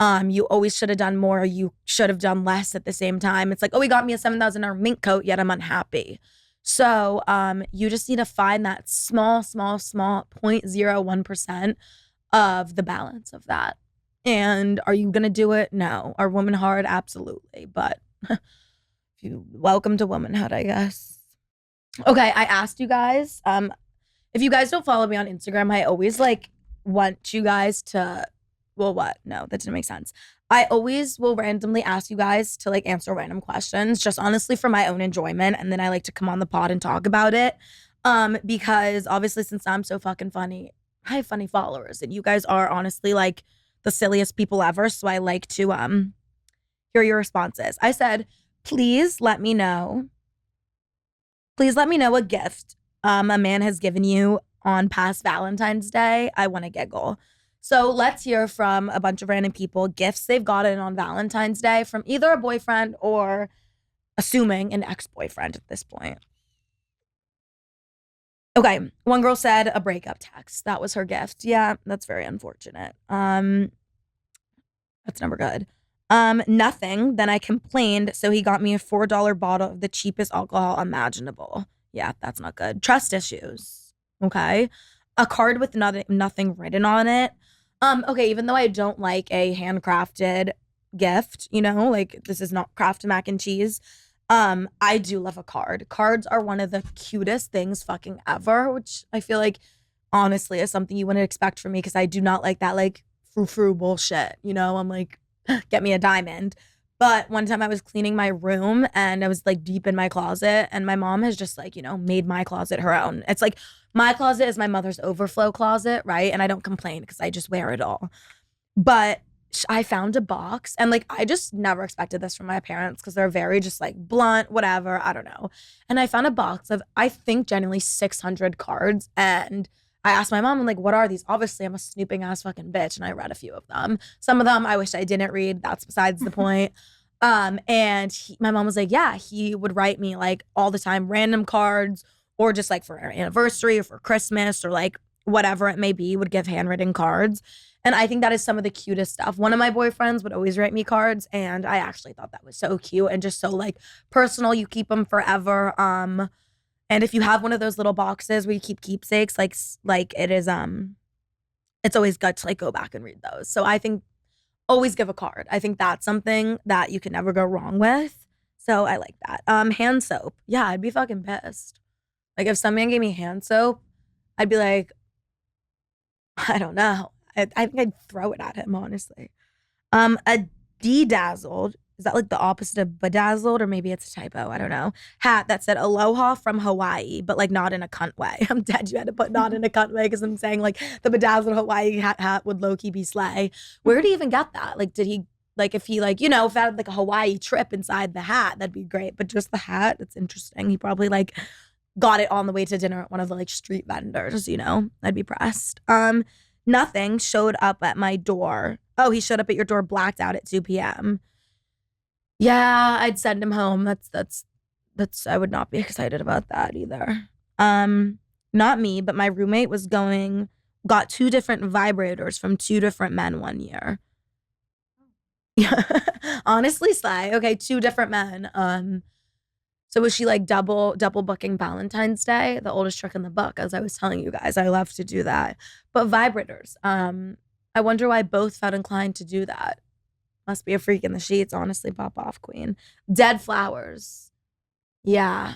You always should have done more. You should have done less at the same time. It's like, oh, he got me a $7,000 mink coat, yet I'm unhappy. So you just need to find that small 0.01% of the balance of that. And are you going to do it? No. Are women hard? Absolutely. But welcome to womanhood, I guess. Okay, I asked you guys, if you guys don't follow me on Instagram, I always like want you guys to, well, what? No, that didn't make sense. I always will randomly ask you guys to like answer random questions, just honestly for my own enjoyment. And then I like to come on the pod and talk about it. Because obviously since I'm so fucking funny, I have funny followers and you guys are honestly like the silliest people ever. So I like to hear your responses. I said, please let me know a gift a man has given you on past Valentine's Day. I want to giggle. So let's hear from a bunch of random people, gifts they've gotten on Valentine's Day from either a boyfriend or assuming an ex-boyfriend at this point. Okay, one girl said a breakup text. That was her gift. Yeah, that's very unfortunate. That's never good. Nothing. Then I complained, so he got me a $4 bottle of the cheapest alcohol imaginable. Yeah, that's not good. Trust issues. Okay. A card with nothing written on it. Okay, even though I don't like a handcrafted gift, you know, like this is not Kraft mac and cheese. I do love a card. Cards are one of the cutest things fucking ever, which I feel like honestly is something you wouldn't expect from me because I do not like that like frou-frou bullshit. You know, I'm like, get me a diamond. But one time I was cleaning my room and I was like deep in my closet and my mom has just like, you know, made my closet her own. It's like my closet is my mother's overflow closet, right? And I don't complain because I just wear it all. But I found a box and like I just never expected this from my parents because they're very just like blunt, whatever, I don't know. And I found a box of I think genuinely 600 cards and I asked my mom, I'm like, what are these? Obviously, I'm a snooping ass fucking bitch, and I read a few of them. Some of them I wish I didn't read. That's besides the point. And my mom was like, yeah, he would write me like all the time, random cards, or just like for our anniversary or for Christmas or like whatever it may be, would give handwritten cards. And I think that is some of the cutest stuff. One of my boyfriends would always write me cards, and I actually thought that was so cute and just so like personal. You keep them forever. And if you have one of those little boxes where you keep keepsakes, like it is, it's always good to like go back and read those. So I think always give a card. I think that's something that you can never go wrong with. So I like that. Hand soap. Yeah, I'd be fucking pissed. Like if some man gave me hand soap, I'd be like, I don't know. I think I'd throw it at him, honestly. A de-dazzled. Is that like the opposite of bedazzled? Or maybe it's a typo. I don't know. Hat that said aloha from Hawaii, but like not in a cunt way. I'm dead. You had to put not in a cunt way because I'm saying like the bedazzled Hawaii hat would low-key be slay. Where did he even get that? Like did he, like if he like, you know, if I had like a Hawaii trip inside the hat, that'd be great. But just the hat, that's interesting. He probably like got it on the way to dinner at one of the like street vendors, you know? I'd be pressed. Nothing showed up at my door. Oh, he showed up at your door blacked out at 2 p.m. Yeah, I'd send him home. That's I would not be excited about that either. Not me, but my roommate got 2 different vibrators from 2 different men one year. Yeah. Honestly, Sly. Okay, 2 different men. So was she like double booking Valentine's Day? The oldest trick in the book, as I was telling you guys. I love to do that. But vibrators. I wonder why both felt inclined to do that. Must be a freak in the sheets, honestly. Pop off, queen. Dead flowers. Yeah.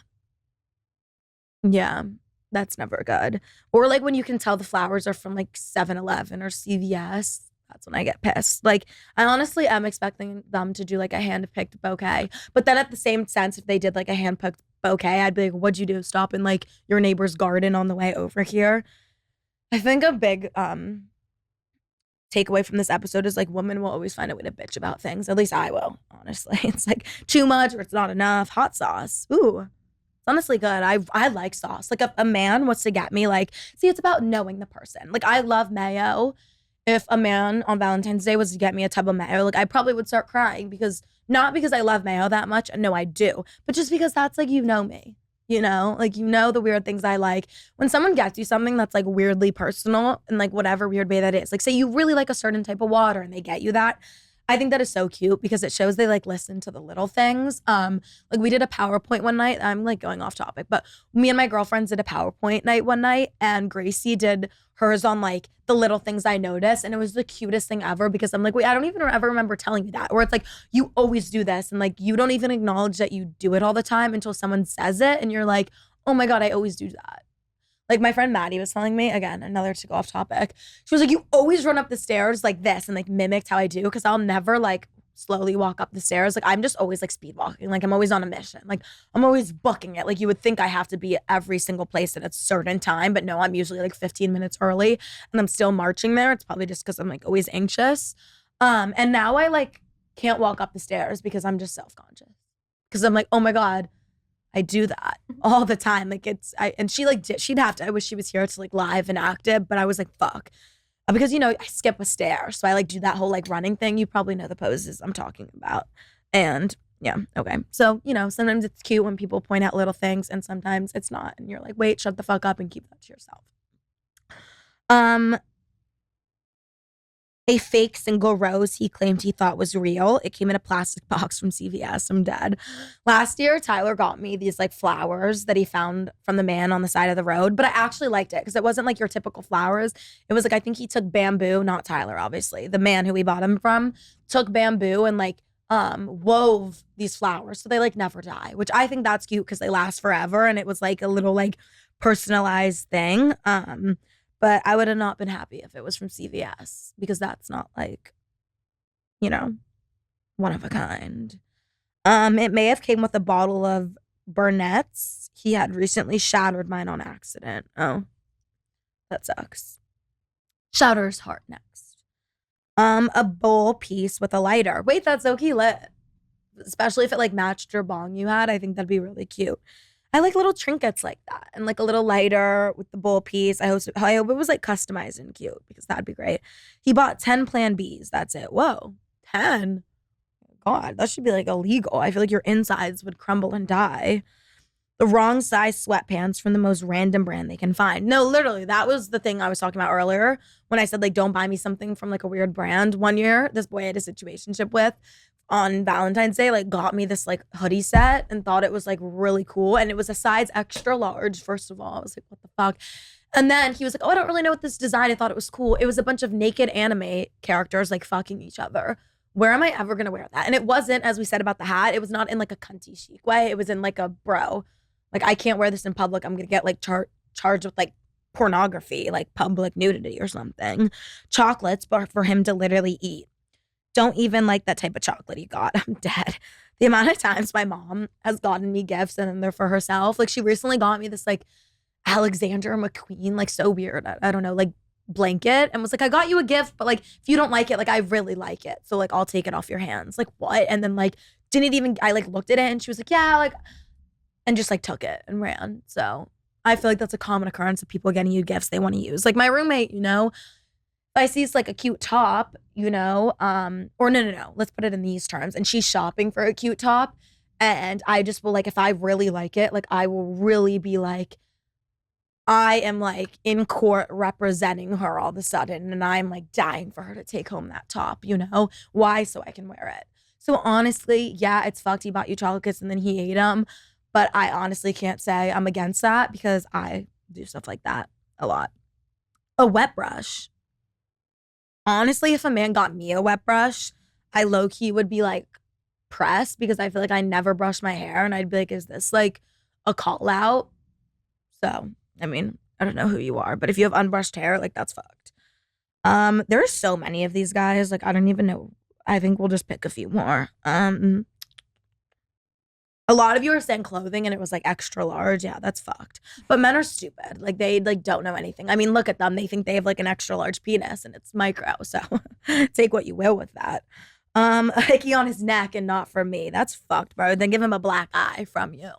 Yeah. That's never good. Or like when you can tell the flowers are from like 7-Eleven or CVS. That's when I get pissed. Like, I honestly am expecting them to do like a hand-picked bouquet. But then at the same sense, if they did like a hand-picked bouquet, I'd be like, what'd you do? Stop in like your neighbor's garden on the way over here? I think a big takeaway from this episode is like women will always find a way to bitch about things. At least I will, honestly. It's like too much or it's not enough. Hot sauce. Ooh. It's honestly good. I like sauce. Like if a man wants to get me, like, see, it's about knowing the person. Like I love mayo. If a man on Valentine's Day was to get me a tub of mayo, like I probably would start crying not because I love mayo that much. No, I do. But just because that's like, you know me. Like, the weird things I like. When someone gets you something that's like weirdly personal in like whatever weird way that is, like say you really like a certain type of water and they get you that, I think that is so cute because it shows they like listen to the little things. Like we did a PowerPoint one night. I'm like going off topic, but me and my girlfriends did a PowerPoint night one night and Gracie did hers on like the little things I noticed. And it was the cutest thing ever because I'm like, wait, I don't even ever remember telling you that. Or it's like, you always do this. And like, you don't even acknowledge that you do it all the time until someone says it. And you're like, oh my God, I always do that. Like my friend Maddie was telling me, again, another to go off topic. She was like, you always run up the stairs like this and like mimicked how I do because I'll never like slowly walk up the stairs. Like I'm just always like speed walking. Like I'm always on a mission. Like I'm always booking it. Like you would think I have to be at every single place at a certain time, but no, I'm usually like 15 minutes early and I'm still marching there. It's probably just because I'm like always anxious. And now I like can't walk up the stairs because I'm just self-conscious. Because I'm like, oh my God, I do that all the time. Like and she like she'd have to, I wish she was here to like live and active, but I was like, fuck. Because, I skip a stair. So I like do that whole like running thing. You probably know the poses I'm talking about. And yeah, okay. So, sometimes it's cute when people point out little things and sometimes it's not. And you're like, wait, shut the fuck up and keep that to yourself. A fake single rose he claimed he thought was real. It came in a plastic box from CVS. I'm dead. Last year, Tyler got me these like flowers that he found from the man on the side of the road, but I actually liked it because it wasn't like your typical flowers. It was like, I think he took bamboo, not Tyler, obviously. The man who we bought them from took bamboo and like wove these flowers so they like never die, which I think that's cute because they last forever. And it was like a little like personalized thing. But I would have not been happy if it was from CVS because that's not like, one of a kind. It may have came with a bottle of Burnett's. He had recently shattered mine on accident. Oh, that sucks. Shatter his heart next. A bowl piece with a lighter. Wait, that's okay lit. Especially if it like matched your bong you had. I think that'd be really cute. I like little trinkets like that and like a little lighter with the bowl piece. I hope it was like customized and cute because that'd be great. He bought 10 Plan Bs. That's it. Whoa, 10. God, that should be like illegal. I feel like your insides would crumble and die. The wrong size sweatpants from the most random brand they can find. No, literally, that was the thing I was talking about earlier when I said like, don't buy me something from like a weird brand. One year, this boy I had a situationship with on Valentine's Day, like got me this like hoodie set and thought it was like really cool. And it was a size extra large, first of all. I was like, what the fuck? And then he was like, oh, I don't really know what this design. I thought it was cool. It was a bunch of naked anime characters like fucking each other. Where am I ever going to wear that? And it wasn't, as we said about the hat, it was not in like a cunty chic way. It was in like a bro. Like, I can't wear this in public. I'm going to get like charged with like pornography, like public nudity or something. Chocolates, but for him to literally eat. Don't even like that type of chocolate he got. I'm dead. The amount of times my mom has gotten me gifts and then they're for herself. Like she recently got me this like Alexander McQueen, like so weird. I don't know, like blanket and was like, I got you a gift, but like if you don't like it, like I really like it. So like I'll take it off your hands. Like what? And then like I like looked at it and she was like, yeah, like, and just like took it and ran. So I feel like that's a common occurrence of people getting you gifts they want to use. Like my roommate, I see it's like a cute top, you know, or no. Let's put it in these terms. And she's shopping for a cute top. And I just will like, if I really like it, like I will really be like, I am like in court representing her all of a sudden. And I'm like dying for her to take home that top, you know? Why? So I can wear it. So honestly, yeah, it's fucked. He bought you chocolates and then he ate them. But I honestly can't say I'm against that because I do stuff like that a lot. A wet brush. Honestly, if a man got me a wet brush, I low-key would be like pressed because I feel like I never brush my hair and I'd be like, is this like a call out? So, I mean, I don't know who you are, but if you have unbrushed hair, like that's fucked. There are so many of these guys, like I don't even know. I think we'll just pick a few more. A lot of you are saying clothing and it was like extra large. Yeah, that's fucked. But men are stupid. Like they like don't know anything. I mean, look at them. They think they have like an extra large penis and it's micro. So take what you will with that. A hickey on his neck and not from me. That's fucked, bro. Then give him a black eye from you.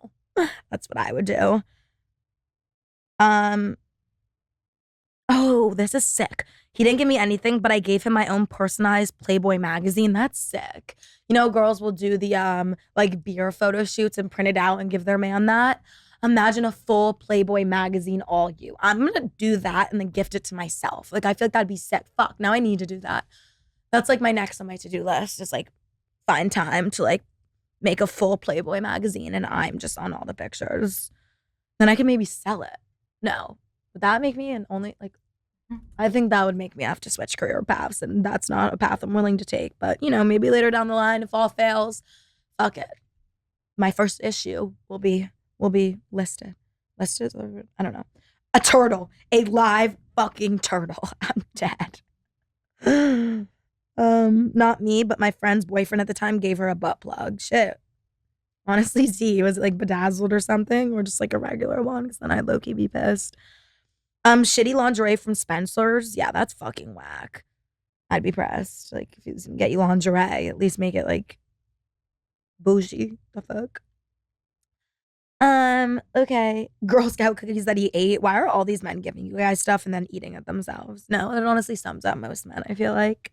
That's what I would do. Oh, this is sick. He didn't give me anything, but I gave him my own personalized Playboy magazine. That's sick. You know, girls will do the like beer photo shoots and print it out and give their man that. Imagine a full Playboy magazine, all you. I'm gonna do that and then gift it to myself. Like I feel like that'd be sick. Fuck, now I need to do that. That's like my next on my to-do list. Just like find time to like make a full Playboy magazine and I'm just on all the pictures. Then I can maybe sell it. No. Would that make me an only like I think that would make me have to switch career paths and that's not a path I'm willing to take. But you know, maybe later down the line if all fails, fuck it. My first issue will be listed. Listed or I don't know. A turtle. A live fucking turtle. I'm dead. Not me, but my friend's boyfriend at the time gave her a butt plug. Shit. Honestly, see, was it like bedazzled or something? Or just like a regular one? Because then I'd low-key be pissed. Shitty lingerie from Spencer's. Yeah, that's fucking whack. I'd be pressed. Like, if he's gonna get you lingerie, at least make it like bougie. The fuck? Okay. Girl Scout cookies that he ate. Why are all these men giving you guys stuff and then eating it themselves? No, it honestly sums up most men, I feel like.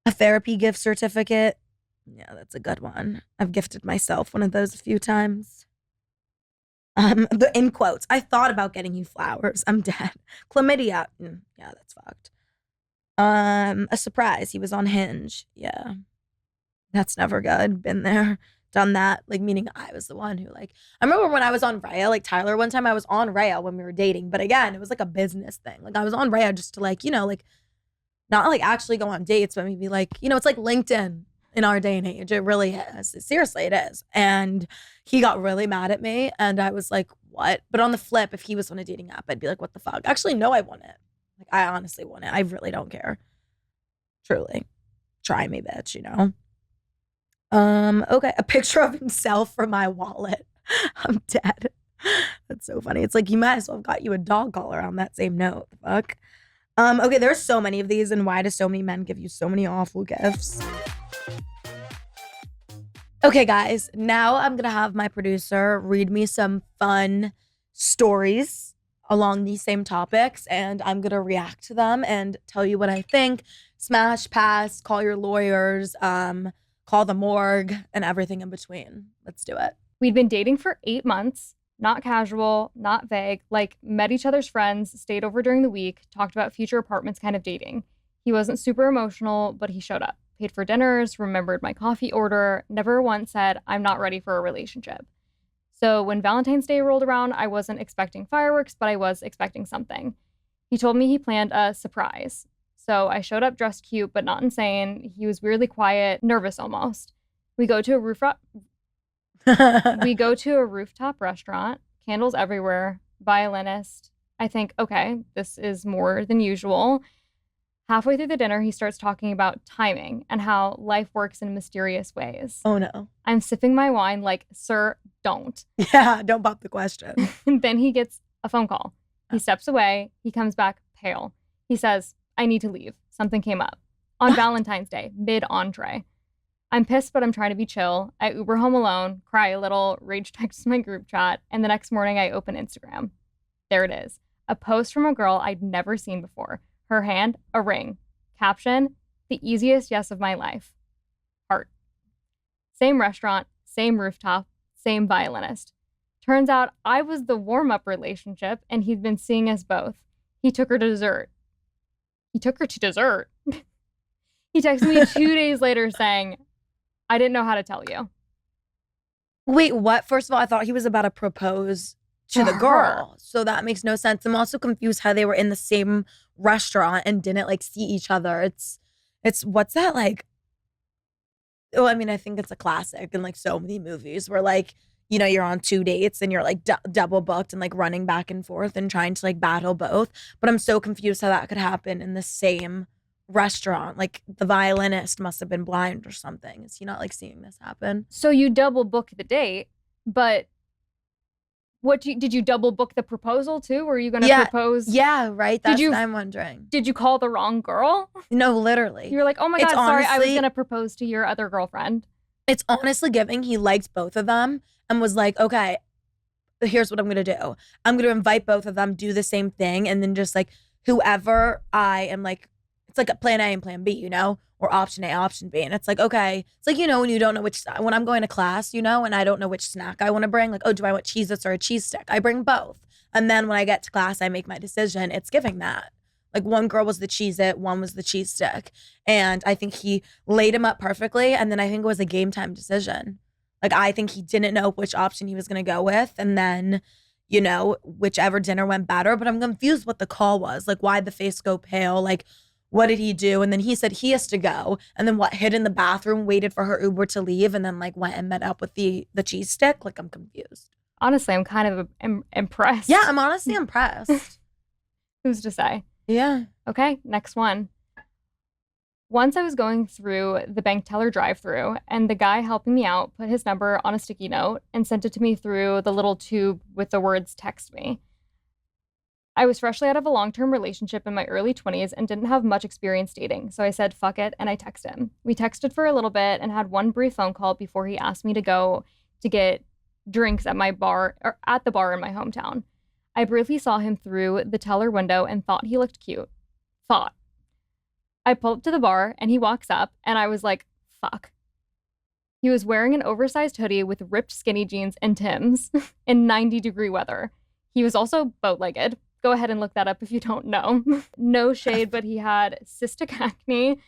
A therapy gift certificate. Yeah, that's a good one. I've gifted myself one of those a few times. In quotes, I thought about getting you flowers. I'm dead. Chlamydia. Yeah, that's fucked. A surprise. He was on Hinge. Yeah. That's never good. Been there, done that. Like, meaning I was the one who, like, I remember when I was on Raya, like Tyler, one time I was on Raya when we were dating. But again, it was like a business thing. Like, I was on Raya just to, like, you know, like, not like actually go on dates, but maybe like, you know, it's like LinkedIn in our day and age. It really is. Seriously, it is. And he got really mad at me. And I was like, what? But on the flip, if he was on a dating app, I'd be like, what the fuck? Actually, no, I want it. Like, I honestly want it. I really don't care. Truly. Try me, bitch, you know? Okay. A picture of himself for my wallet. I'm dead. That's so funny. It's like, you might as well have got you a dog collar on that same note. Fuck. Okay, there's so many of these, and why do so many men give you so many awful gifts? Okay, guys, now I'm gonna have my producer read me some fun stories along these same topics, and I'm gonna react to them and tell you what I think. Smash, pass, call your lawyers, call the morgue, and everything in between. Let's do it. We'd been dating for 8 months. Not casual, not vague, like met each other's friends, stayed over during the week, talked about future apartments kind of dating. He wasn't super emotional, but he showed up, paid for dinners, remembered my coffee order, never once said, I'm not ready for a relationship. So when Valentine's Day rolled around, I wasn't expecting fireworks, but I was expecting something. He told me he planned a surprise. So I showed up dressed cute, but not insane. He was weirdly quiet, nervous almost. We go to a rooftop restaurant, candles everywhere, violinist. I think, okay, this is more than usual. Halfway through the dinner, he starts talking about timing and how life works in mysterious ways. Oh no. I'm sipping my wine like, sir, don't. Yeah, don't pop the question. And then he gets a phone call. He steps away. He comes back pale. He says, I need to leave. Something came up. On Valentine's Day, mid-entree. I'm pissed, but I'm trying to be chill. I Uber home alone, cry a little, rage text my group chat, and the next morning I open Instagram. There it is. A post from a girl I'd never seen before. Her hand, a ring. Caption, the easiest yes of my life. Heart. Same restaurant, same rooftop, same violinist. Turns out I was the warm-up relationship and he'd been seeing us both. He took her to dessert. He texted me 2 days later saying, I didn't know how to tell you. Wait, what? First of all, I thought he was about to propose to the girl. So that makes no sense. I'm also confused how they were in the same restaurant and didn't like see each other. It's what's that like? Oh, I mean, I think it's a classic in like so many movies where like, you know, you're on 2 dates and you're like double booked and like running back and forth and trying to like battle both. But I'm so confused how that could happen in the same restaurant. Like the violinist must have been blind or something. Is he not like seeing this happen? So you double book the date, but did you double book the proposal too? Were you going to propose? Yeah, right. That's what I'm wondering. Did you call the wrong girl? No, literally. You were like, oh my God, sorry, I was going to propose to your other girlfriend. It's honestly giving he liked both of them and was like, okay, here's what I'm going to do. I'm going to invite both of them, do the same thing, and then just like whoever I am like, it's like a plan A and plan B, you know, or option A, option B. And it's like, okay, it's like, you know, when you don't know when I'm going to class, you know, and I don't know which snack I want to bring, like, oh, do I want Cheez-Its or a cheese stick? I bring both. And then when I get to class, I make my decision. It's giving that. Like one girl was the Cheez-It, one was the cheese stick. And I think he laid him up perfectly. And then I think it was a game time decision. Like, I think he didn't know which option he was going to go with. And then, you know, whichever dinner went better. But I'm confused what the call was. Like, why'd the face go pale? Like, what did he do? And then he said he has to go. And then what, hid in the bathroom, waited for her Uber to leave, and then like went and met up with the cheese stick? Like, I'm confused. Honestly, I'm kind of impressed. Yeah, I'm honestly impressed. Who's to say? Yeah. Okay, next one. Once I was going through the bank teller drive-thru, and the guy helping me out put his number on a sticky note and sent it to me through the little tube with the words text me. I was freshly out of a long-term relationship in my early 20s and didn't have much experience dating, so I said fuck it and I texted him. We texted for a little bit and had one brief phone call before he asked me to go to get drinks at my bar, or at the bar in my hometown. I briefly saw him through the teller window and thought he looked cute. I pulled up to the bar and he walks up and I was like, fuck. He was wearing an oversized hoodie with ripped skinny jeans and Timbs in 90-degree weather. He was also bow-legged. Go ahead and look that up if you don't know. No shade, but he had cystic acne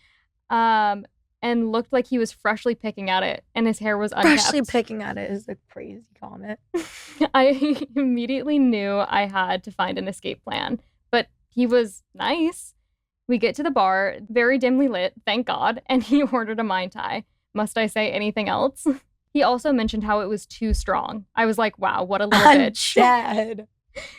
and looked like he was freshly picking at it, and his hair was unkept. Freshly picking at it is a crazy comment. I immediately knew I had to find an escape plan, but he was nice. We get to the bar, very dimly lit, thank God, and he ordered a Mai Tai. Must I say anything else? He also mentioned how it was too strong. I was like, wow, what a little bitch. Dead.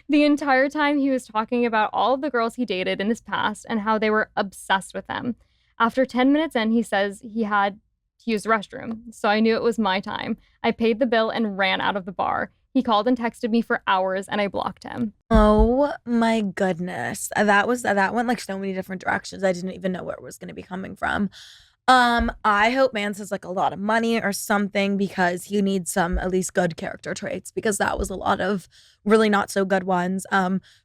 The entire time he was talking about all of the girls he dated in his past and how they were obsessed with him. After 10 minutes in, he says he had to use the restroom, so I knew it was my time. I paid the bill and ran out of the bar. He called and texted me for hours and I blocked him. Oh my goodness. That went like so many different directions. I didn't even know where it was going to be coming from. I hope Mans has like a lot of money or something, because he needs some at least good character traits, because that was a lot of really not so good ones.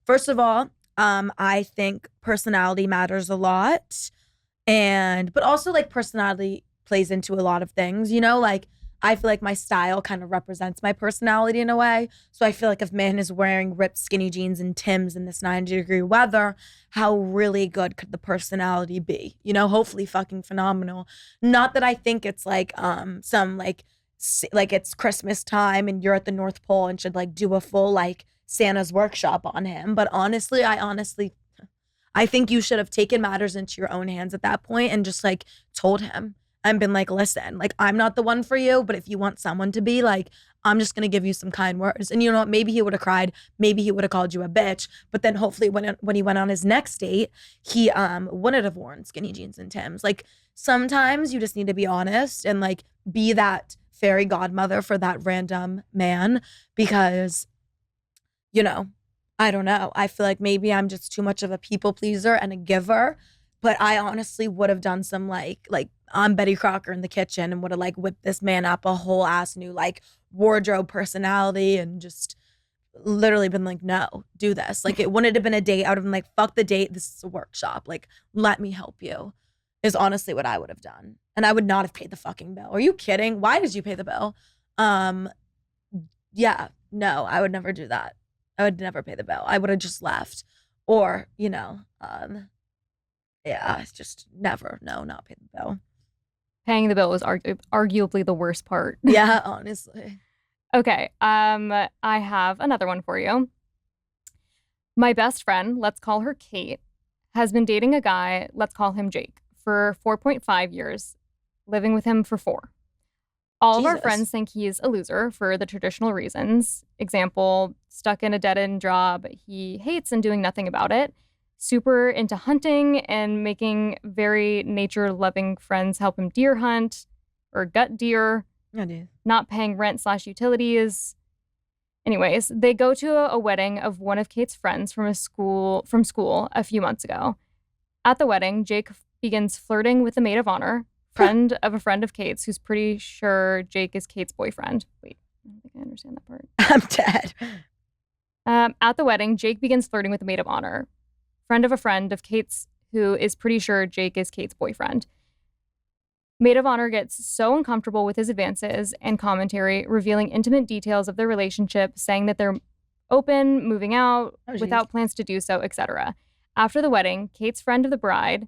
First of all, I think personality matters a lot, but also like personality plays into a lot of things, you know, like I feel like my style kind of represents my personality in a way. So I feel like if man is wearing ripped skinny jeans and Timbs in this 90-degree weather, how really good could the personality be? You know, hopefully fucking phenomenal. Not that I think it's like some like it's Christmas time and you're at the North Pole and should like do a full like Santa's workshop on him. But honestly, I think you should have taken matters into your own hands at that point and just like told him and been like, listen, like, I'm not the one for you, but if you want someone to be, like, I'm just going to give you some kind words. And you know what? Maybe he would have cried. Maybe he would have called you a bitch. But then hopefully when he went on his next date, he wouldn't have worn skinny jeans and Timbs. Like, sometimes you just need to be honest and, like, be that fairy godmother for that random man, because, you know, I don't know. I feel like maybe I'm just too much of a people pleaser and a giver. But I honestly would have done some like I'm Betty Crocker in the kitchen and would have like whipped this man up a whole ass new like wardrobe personality and just literally been like, no, do this. Like, it wouldn't have been a date. I would have been like, fuck the date. This is a workshop. Like, let me help you, is honestly what I would have done. And I would not have paid the fucking bill. Are you kidding? Why did you pay the bill? Yeah, no, I would never do that. I would never pay the bill. I would have just left. Or, yeah, it's just never, no, not pay the bill. Paying the bill was arguably the worst part. Yeah, honestly. Okay, I have another one for you. My best friend, let's call her Kate, has been dating a guy, let's call him Jake, for 4.5 years, living with him for 4. All of our friends think he's a loser for the traditional reasons. Example, stuck in a dead-end job he hates and doing nothing about it. Super into hunting and making very nature-loving friends help him deer hunt or gut deer. Oh, dude. Not paying rent/utilities. Anyways, they go to a wedding of one of Kate's friends from school a few months ago. At the wedding, Jake begins flirting with the maid of honor, friend of a friend of Kate's, who's pretty sure Jake is Kate's boyfriend. Wait, I don't think I understand that part. I'm dead. At the wedding, Jake begins flirting with the maid of honor, friend of a friend of Kate's, who is pretty sure Jake is Kate's boyfriend. Maid of honor gets so uncomfortable with his advances and commentary, revealing intimate details of their relationship, saying that they're open, moving out, without plans to do so, etc. After the wedding, Kate's friend of the bride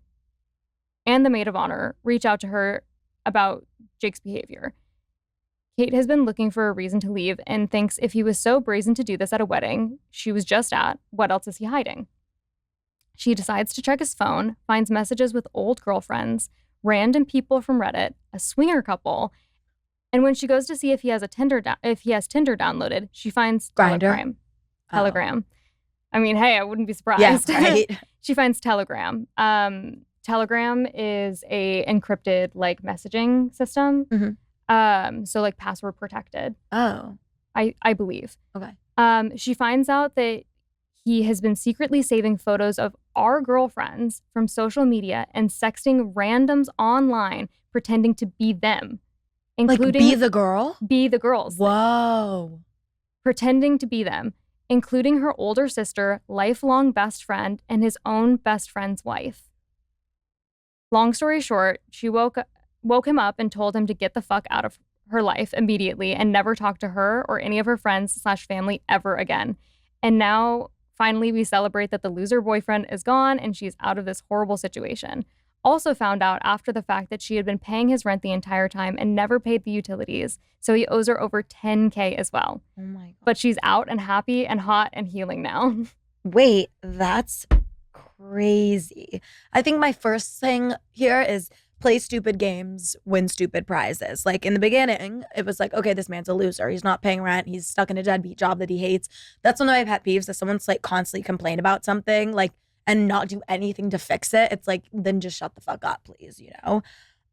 and the maid of honor reach out to her about Jake's behavior. Kate has been looking for a reason to leave and thinks if he was so brazen to do this at a wedding she was just at, what else is he hiding? She decides to check his phone, finds messages with old girlfriends, random people from Reddit, a swinger couple, and when she goes to see if he has Tinder downloaded, she finds Grindr. Telegram. I mean, hey, I wouldn't be surprised. Yeah, right. She finds Telegram. Telegram is a encrypted like messaging system. Mm-hmm. So like password protected. Oh. I believe. Okay. She finds out that he has been secretly saving photos of our girlfriends from social media and sexting randoms online, pretending to be them, including like be the girl? Be the girls. Whoa. Pretending to be them, including her older sister, lifelong best friend, and his own best friend's wife. Long story short, she woke him up and told him to get the fuck out of her life immediately and never talk to her or any of her friends/family ever again. And now, finally, we celebrate that the loser boyfriend is gone and she's out of this horrible situation. Also found out after the fact that she had been paying his rent the entire time and never paid the utilities, so he owes her over $10,000 as well. Oh my God. But she's out and happy and hot and healing now. Wait, that's crazy. I think my first thing here is play stupid games, win stupid prizes. Like in the beginning, it was like, okay, this man's a loser. He's not paying rent. He's stuck in a deadbeat job that he hates. That's one of my pet peeves, that someone's like constantly complain about something like and not do anything to fix it. It's like, then just shut the fuck up, please,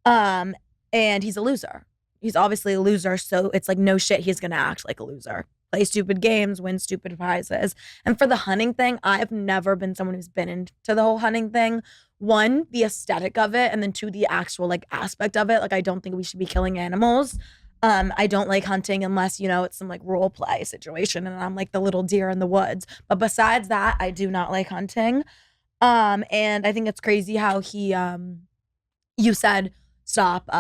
And he's a loser. He's obviously a loser, so it's like no shit he's gonna act like a loser. Play stupid games, win stupid prizes. And for the hunting thing, I've never been someone who's been into the whole hunting thing. 1, the aesthetic of it, and then 2, the actual like aspect of it. Like, I don't think we should be killing animals. I don't like hunting unless, it's some like role play situation and I'm like the little deer in the woods. But besides that, I do not like hunting. And I think it's crazy how he, you said, stop,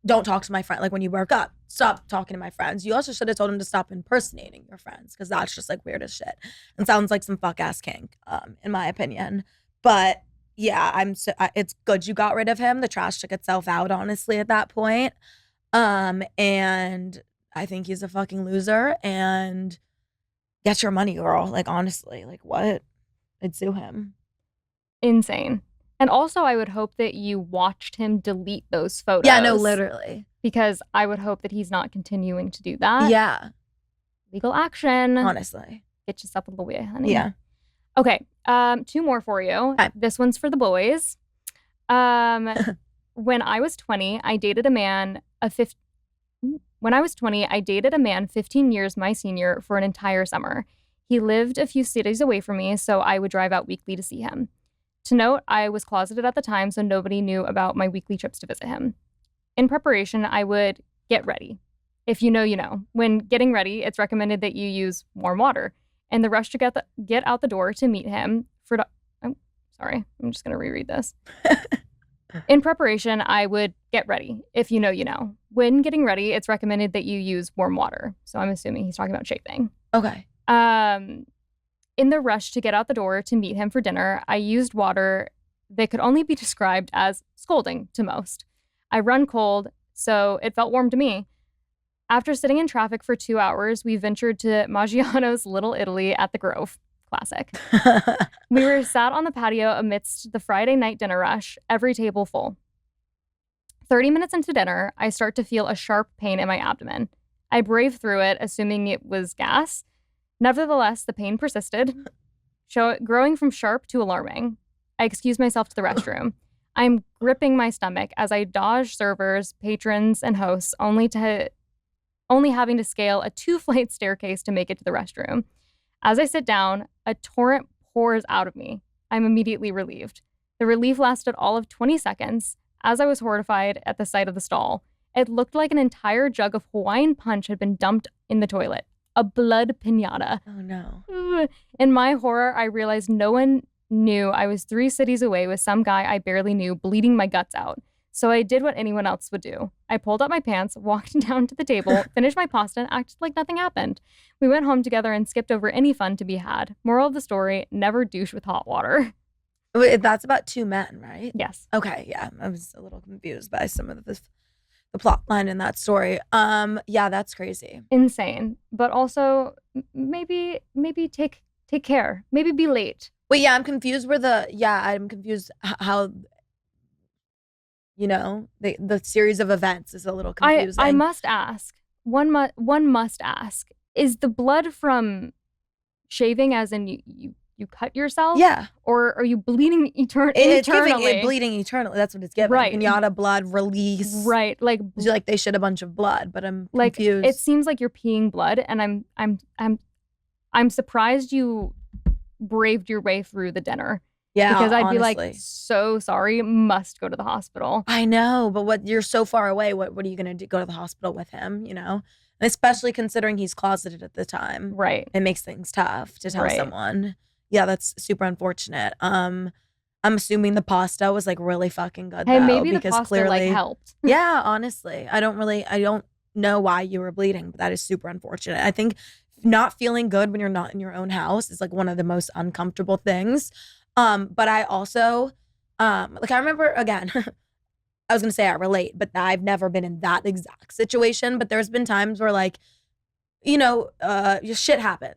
don't talk to my friend. Like when you broke up, stop talking to my friends. You also should have told him to stop impersonating your friends, because that's just like weird as shit and sounds like some fuck ass kink, in my opinion. But yeah, it's good you got rid of him. The trash took itself out, honestly, at that point. And I think he's a fucking loser, and get your money, girl. Like, honestly, like what? I'd sue him. Insane. And also, I would hope that you watched him delete those photos. Yeah, no, literally. Because I would hope that he's not continuing to do that. Yeah. Legal action. Honestly. Get yourself a little way, honey. Yeah. Okay. 2 more for you. Okay. This one's for the boys. When I was 20, I dated a man 15 years my senior for an entire summer. He lived a few cities away from me, so I would drive out weekly to see him. To note, I was closeted at the time, so nobody knew about my weekly trips to visit him. In preparation, I would get ready. If you know, you know. When getting ready, it's recommended that you use warm water. In the rush to get out the door to meet him sorry, I'm just going to reread this. In preparation, I would get ready. If you know, you know. When getting ready, it's recommended that you use warm water. So I'm assuming he's talking about shaving. Okay. In the rush to get out the door to meet him for dinner, I used water that could only be described as scalding to most. I run cold, so it felt warm to me. After sitting in traffic for 2 hours, we ventured to Maggiano's Little Italy at the Grove. Classic. We were sat on the patio amidst the Friday night dinner rush, every table full. 30 minutes into dinner, I start to feel a sharp pain in my abdomen. I brave through it, assuming it was gas. Nevertheless, the pain persisted, growing from sharp to alarming. I excuse myself to the restroom. I'm gripping my stomach as I dodge servers, patrons, and hosts, only having to scale a 2-flight staircase to make it to the restroom. As I sit down, a torrent pours out of me. I'm immediately relieved. The relief lasted all of 20 seconds. As I was horrified at the sight of the stall, it looked like an entire jug of Hawaiian punch had been dumped in the toilet. A blood piñata. Oh, no. In my horror, I realized no one knew I was 3 cities away with some guy I barely knew bleeding my guts out. So I did what anyone else would do. I pulled up my pants, walked down to the table, finished my pasta, and acted like nothing happened. We went home together and skipped over any fun to be had. Moral of the story, never douche with hot water. Wait, that's about 2 men, right? Yes. Okay, yeah. I was a little confused by some of the plot line in that story. Yeah, that's crazy. Insane. But also, maybe take care. Maybe be late. Wait, yeah, I'm confused I'm confused how, you know, the series of events is a little confusing. I must ask, one must ask, is the blood from shaving as in you cut yourself? Yeah. Or are you bleeding eternally? It's giving it bleeding eternally. That's what it's giving. Right. Piñata, blood, release. Right. Like they shed a bunch of blood, but I'm like, confused. It seems like you're peeing blood, and I'm surprised you braved your way through the dinner. Yeah, because I'd honestly be like, so sorry, must go to the hospital. I know, but you're so far away. What are you gonna do? Go to the hospital with him? You know, and especially considering he's closeted at the time. Right. It makes things tough to tell someone. Yeah, that's super unfortunate. I'm assuming the pasta was like really fucking good. Hey, though, maybe because the pasta clearly helped. Yeah, honestly, I don't know why you were bleeding, but that is super unfortunate. I think not feeling good when you're not in your own house is like one of the most uncomfortable things. But I also, like I remember, again, I was gonna say I relate, but I've never been in that exact situation. But there's been times where like, you know, shit happens.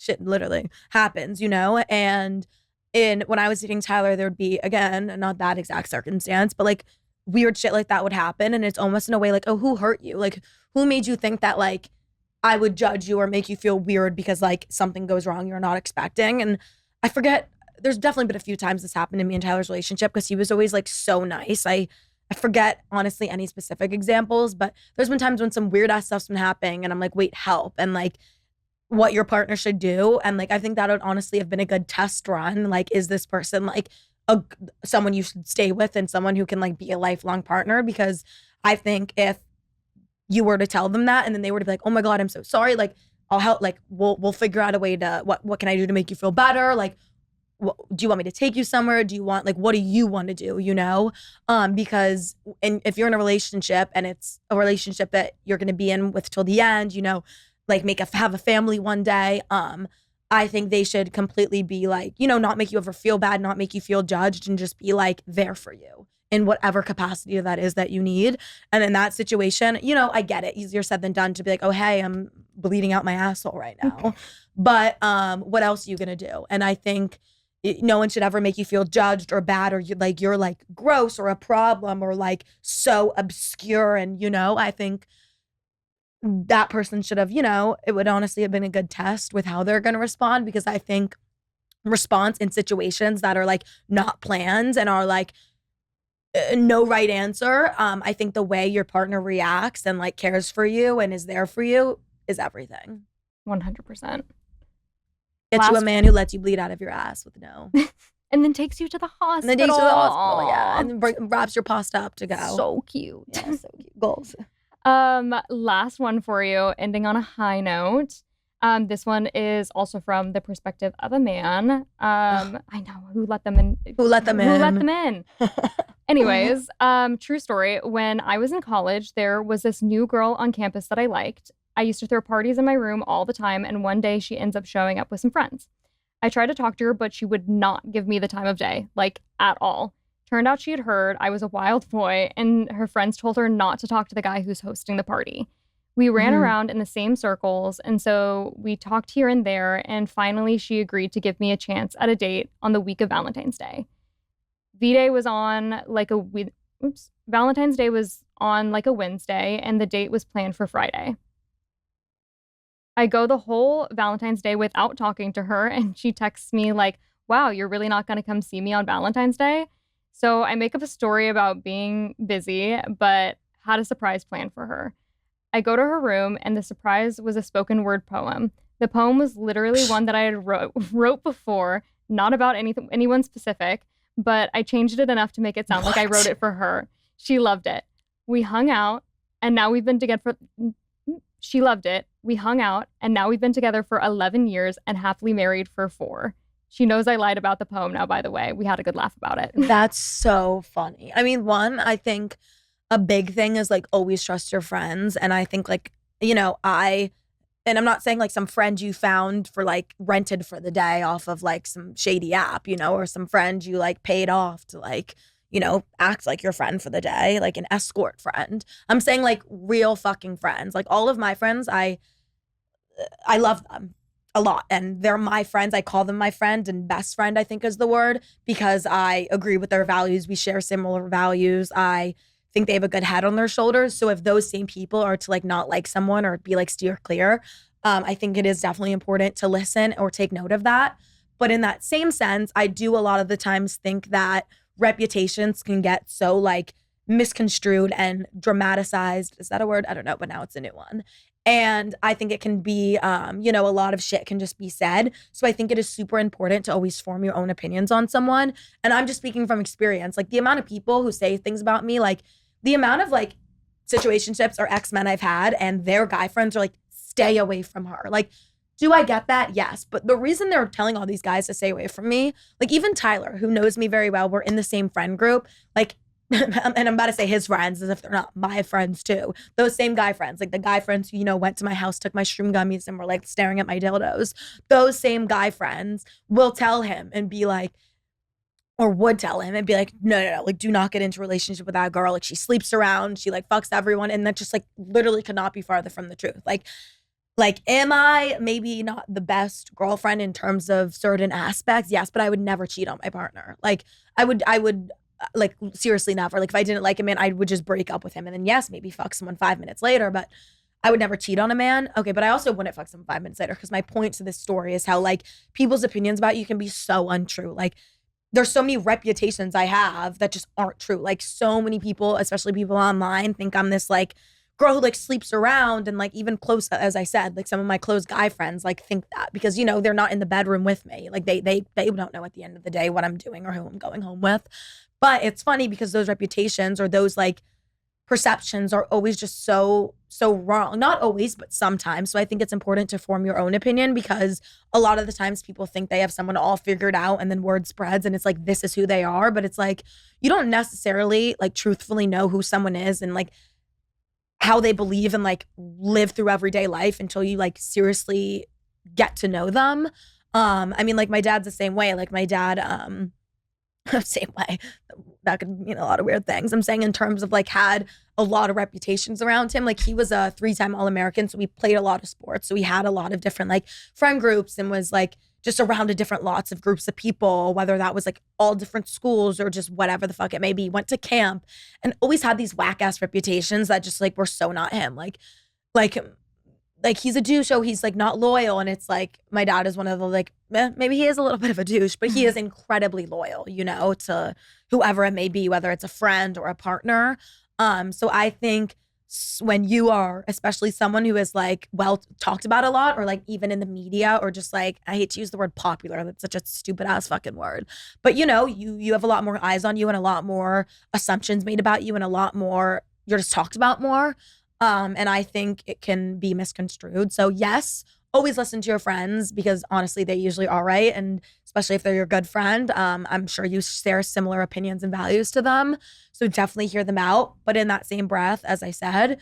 Shit literally happens, you know? And when I was dating Tyler, there'd be, again, not that exact circumstance, but like weird shit like that would happen. And it's almost in a way like, oh, who hurt you? Like, who made you think that like I would judge you or make you feel weird because like something goes wrong you're not expecting? And I forget, there's definitely been a few times this happened to me in Tyler's relationship because he was always like so nice. I forget honestly any specific examples, but there's been times when some weird ass stuff's been happening and I'm like, wait, help. And like what your partner should do. And like, I think that would honestly have been a good test run. Like, is this person like someone you should stay with and someone who can like be a lifelong partner? Because I think if you were to tell them that and then they were to be like, oh my God, I'm so sorry. Like, I'll help. Like, we'll figure out a way to, what can I do to make you feel better? Like, do you want me to take you somewhere? Do you want, like, what do you want to do, you know? Because if you're in a relationship and it's a relationship that you're going to be in with till the end, you know, like have a family one day, I think they should completely be like, you know, not make you ever feel bad, not make you feel judged, and just be like there for you in whatever capacity that is that you need. And in that situation, you know, I get it. Easier said than done to be like, oh, hey, I'm bleeding out my asshole right now. But what else are you going to do? And I think no one should ever make you feel judged or bad or you're like gross or a problem or like so obscure. And, you know, I think that person should have, you know, it would honestly have been a good test with how they're going to respond, because I think response in situations that are like not planned and are like no right answer, I think the way your partner reacts and like cares for you and is there for you is everything. 100%. Get you a man who lets you bleed out of your ass with no. And then takes you to the hospital. And then takes you to the hospital, yeah. And then wraps your pasta up to go. So cute. Yeah, so cute. Goals. Last one for you, ending on a high note. This one is also from the perspective of a man. I know, who let them in? Who let them Who let in? them in? Anyways, true story. When I was in college, there was this new girl on campus that I liked. I used to throw parties in my room all the time, and one day she ends up showing up with some friends. I tried to talk to her, but she would not give me the time of day, like at all. Turned out she had heard I was a wild boy, and her friends told her not to talk to the guy who's hosting the party. We ran around in the same circles, and so we talked here and there, and finally she agreed to give me a chance at a date on the week of Valentine's Day. Vday was on like a Valentine's Day was on like a Wednesday, and the date was planned for Friday. I go the whole Valentine's Day without talking to her, and she texts me like, "Wow, you're really not going to come see me on Valentine's Day?" So I make up a story about being busy, but had a surprise plan for her. I go to her room, and the surprise was a spoken word poem. The poem was literally one that I had wrote before, not about anyone specific, but I changed it enough to make it sound like I wrote it for her. She loved it. We hung out, and now we've been together She loved it. We hung out, and now we've been together for 11 years and happily married for 4. She knows I lied about the poem now, by the way. We had a good laugh about it. That's so funny. I mean, one, I think a big thing is like always trust your friends. And I think like, and I'm not saying like some friend you found for like rented for the day off of like some shady app, or some friend you like paid off to like, act like your friend for the day, like an escort friend. I'm saying like real fucking friends. Like all of my friends, I love them a lot, and they're my friends. I call them my friend, and best friend I think is the word, because I agree with their values. We share similar values. I think they have a good head on their shoulders. So if those same people are to like not like someone or be like steer clear, I think it is definitely important to listen or take note of that. But in that same sense, I do a lot of the times think that reputations can get so like misconstrued and dramatized. Is that a word? I don't know, but now it's a new one. And I think it can be, a lot of shit can just be said. So I think it is super important to always form your own opinions on someone. And I'm just speaking from experience. Like the amount of people who say things about me, like the amount of like situationships or ex-men I've had and their guy friends are like, stay away from her. Like, do I get that? Yes. But the reason they're telling all these guys to stay away from me, like even Tyler, who knows me very well, we're in the same friend group, like, and I'm about to say his friends as if they're not my friends too. Those same guy friends, like the guy friends who, went to my house, took my shroom gummies and were like staring at my dildos. Those same guy friends will tell him and be like, or would tell him and be like, no, like do not get into a relationship with that girl. Like she sleeps around, she like fucks everyone. And that just like literally could not be farther from the truth. Like, am I maybe not the best girlfriend in terms of certain aspects? Yes, but I would never cheat on my partner. Like I would like seriously never. Like if I didn't like a man, I would just break up with him and then yes, maybe fuck someone 5 minutes later, but I would never cheat on a man. Okay, but I also wouldn't fuck someone 5 minutes later, because my point to this story is how like people's opinions about you can be so untrue. Like there's so many reputations I have that just aren't true. Like so many people, especially people online, think I'm this like girl who like sleeps around, and like even close, as I said, like some of my close guy friends like think that because they're not in the bedroom with me. Like they don't know at the end of the day what I'm doing or who I'm going home with. But it's funny because those reputations or those like perceptions are always just so wrong. Not always, but sometimes. So I think it's important to form your own opinion, because a lot of the times people think they have someone all figured out and then word spreads and it's like, this is who they are. But it's like, you don't necessarily like truthfully know who someone is and like how they believe and like live through everyday life until you like seriously get to know them. I mean, like my dad's the same way. Like my dad, same way. That could mean a lot of weird things. I'm saying in terms of like had a lot of reputations around him. Like he was a 3-time All-American. So we played a lot of sports. So we had a lot of different like friend groups and was like just around different lots of groups of people, whether that was like all different schools or just whatever the fuck it may be. Went to camp and always had these whack ass reputations that just like were so not him. Like he's a douche, so he's like not loyal. And it's like my dad is one of the like, maybe he is a little bit of a douche, but he is incredibly loyal, to whoever it may be, whether it's a friend or a partner. So I think when you are, especially someone who is like well talked about a lot, or like even in the media, or just like, I hate to use the word popular, that's such a stupid ass fucking word, but you have a lot more eyes on you and a lot more assumptions made about you and a lot more, you're just talked about more. And I think it can be misconstrued. So yes, always listen to your friends because honestly, they usually are right. And especially if they're your good friend, I'm sure you share similar opinions and values to them. So definitely hear them out. But in that same breath, as I said,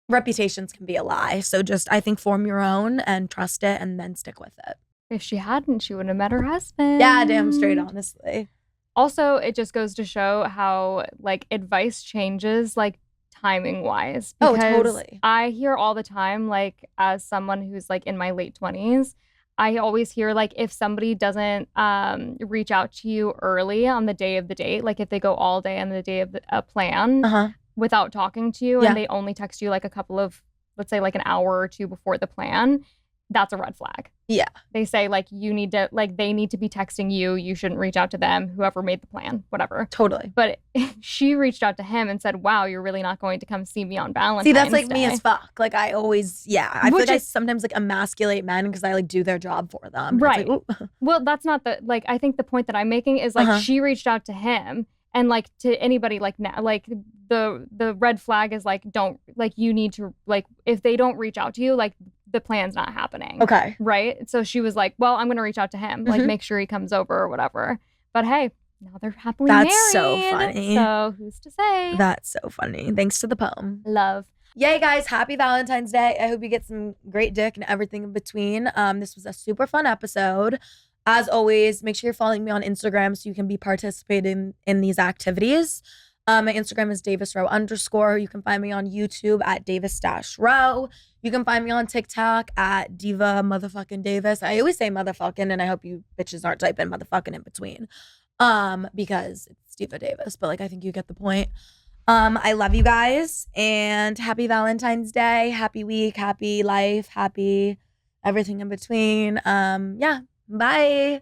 reputations can be a lie. So just, I think, form your own and trust it and then stick with it. If she hadn't, she wouldn't have met her husband. Yeah, damn straight, honestly. Also, it just goes to show how like advice changes like timing wise. Oh, totally. I hear all the time, like as someone who's like in my late 20s, I always hear like if somebody doesn't reach out to you early on the day of the date, like if they go all day on the day of a plan without talking to you and they only text you like a couple of, let's say like an hour or two before the plan, that's a red flag. Yeah. They say like you need to, like they need to be texting you. You shouldn't reach out to them, whoever made the plan, whatever. Totally. But she reached out to him and said, wow, you're really not going to come see me on Valentine's See, that's like Day. me as fuck. Like I always, I feel like I sometimes like emasculate men because I like do their job for them. Right. Like, well, that's not the, like, I think the point that I'm making is like she reached out to him and like to anybody like now, like the red flag is like, don't, like you need to, like if they don't reach out to you, like the plan's not happening. Okay. Right? So she was like, well, I'm going to reach out to him, like make sure he comes over or whatever. But hey, now they're happily married. That's so funny. So who's to say? That's so funny. Thanks to the poem. Love. Yay, guys. Happy Valentine's Day. I hope you get some great dick and everything in between. This was a super fun episode. As always, make sure you're following me on Instagram so you can be participating in these activities. My Instagram is davisrow_. You can find me on YouTube at davis-row. You can find me on TikTok at diva motherfucking Davis. I always say motherfucking, and I hope you bitches aren't typing motherfucking in between. Because it's Diva Davis, but like I think you get the point. I love you guys and happy Valentine's Day, happy week, happy life, happy everything in between. Yeah, bye.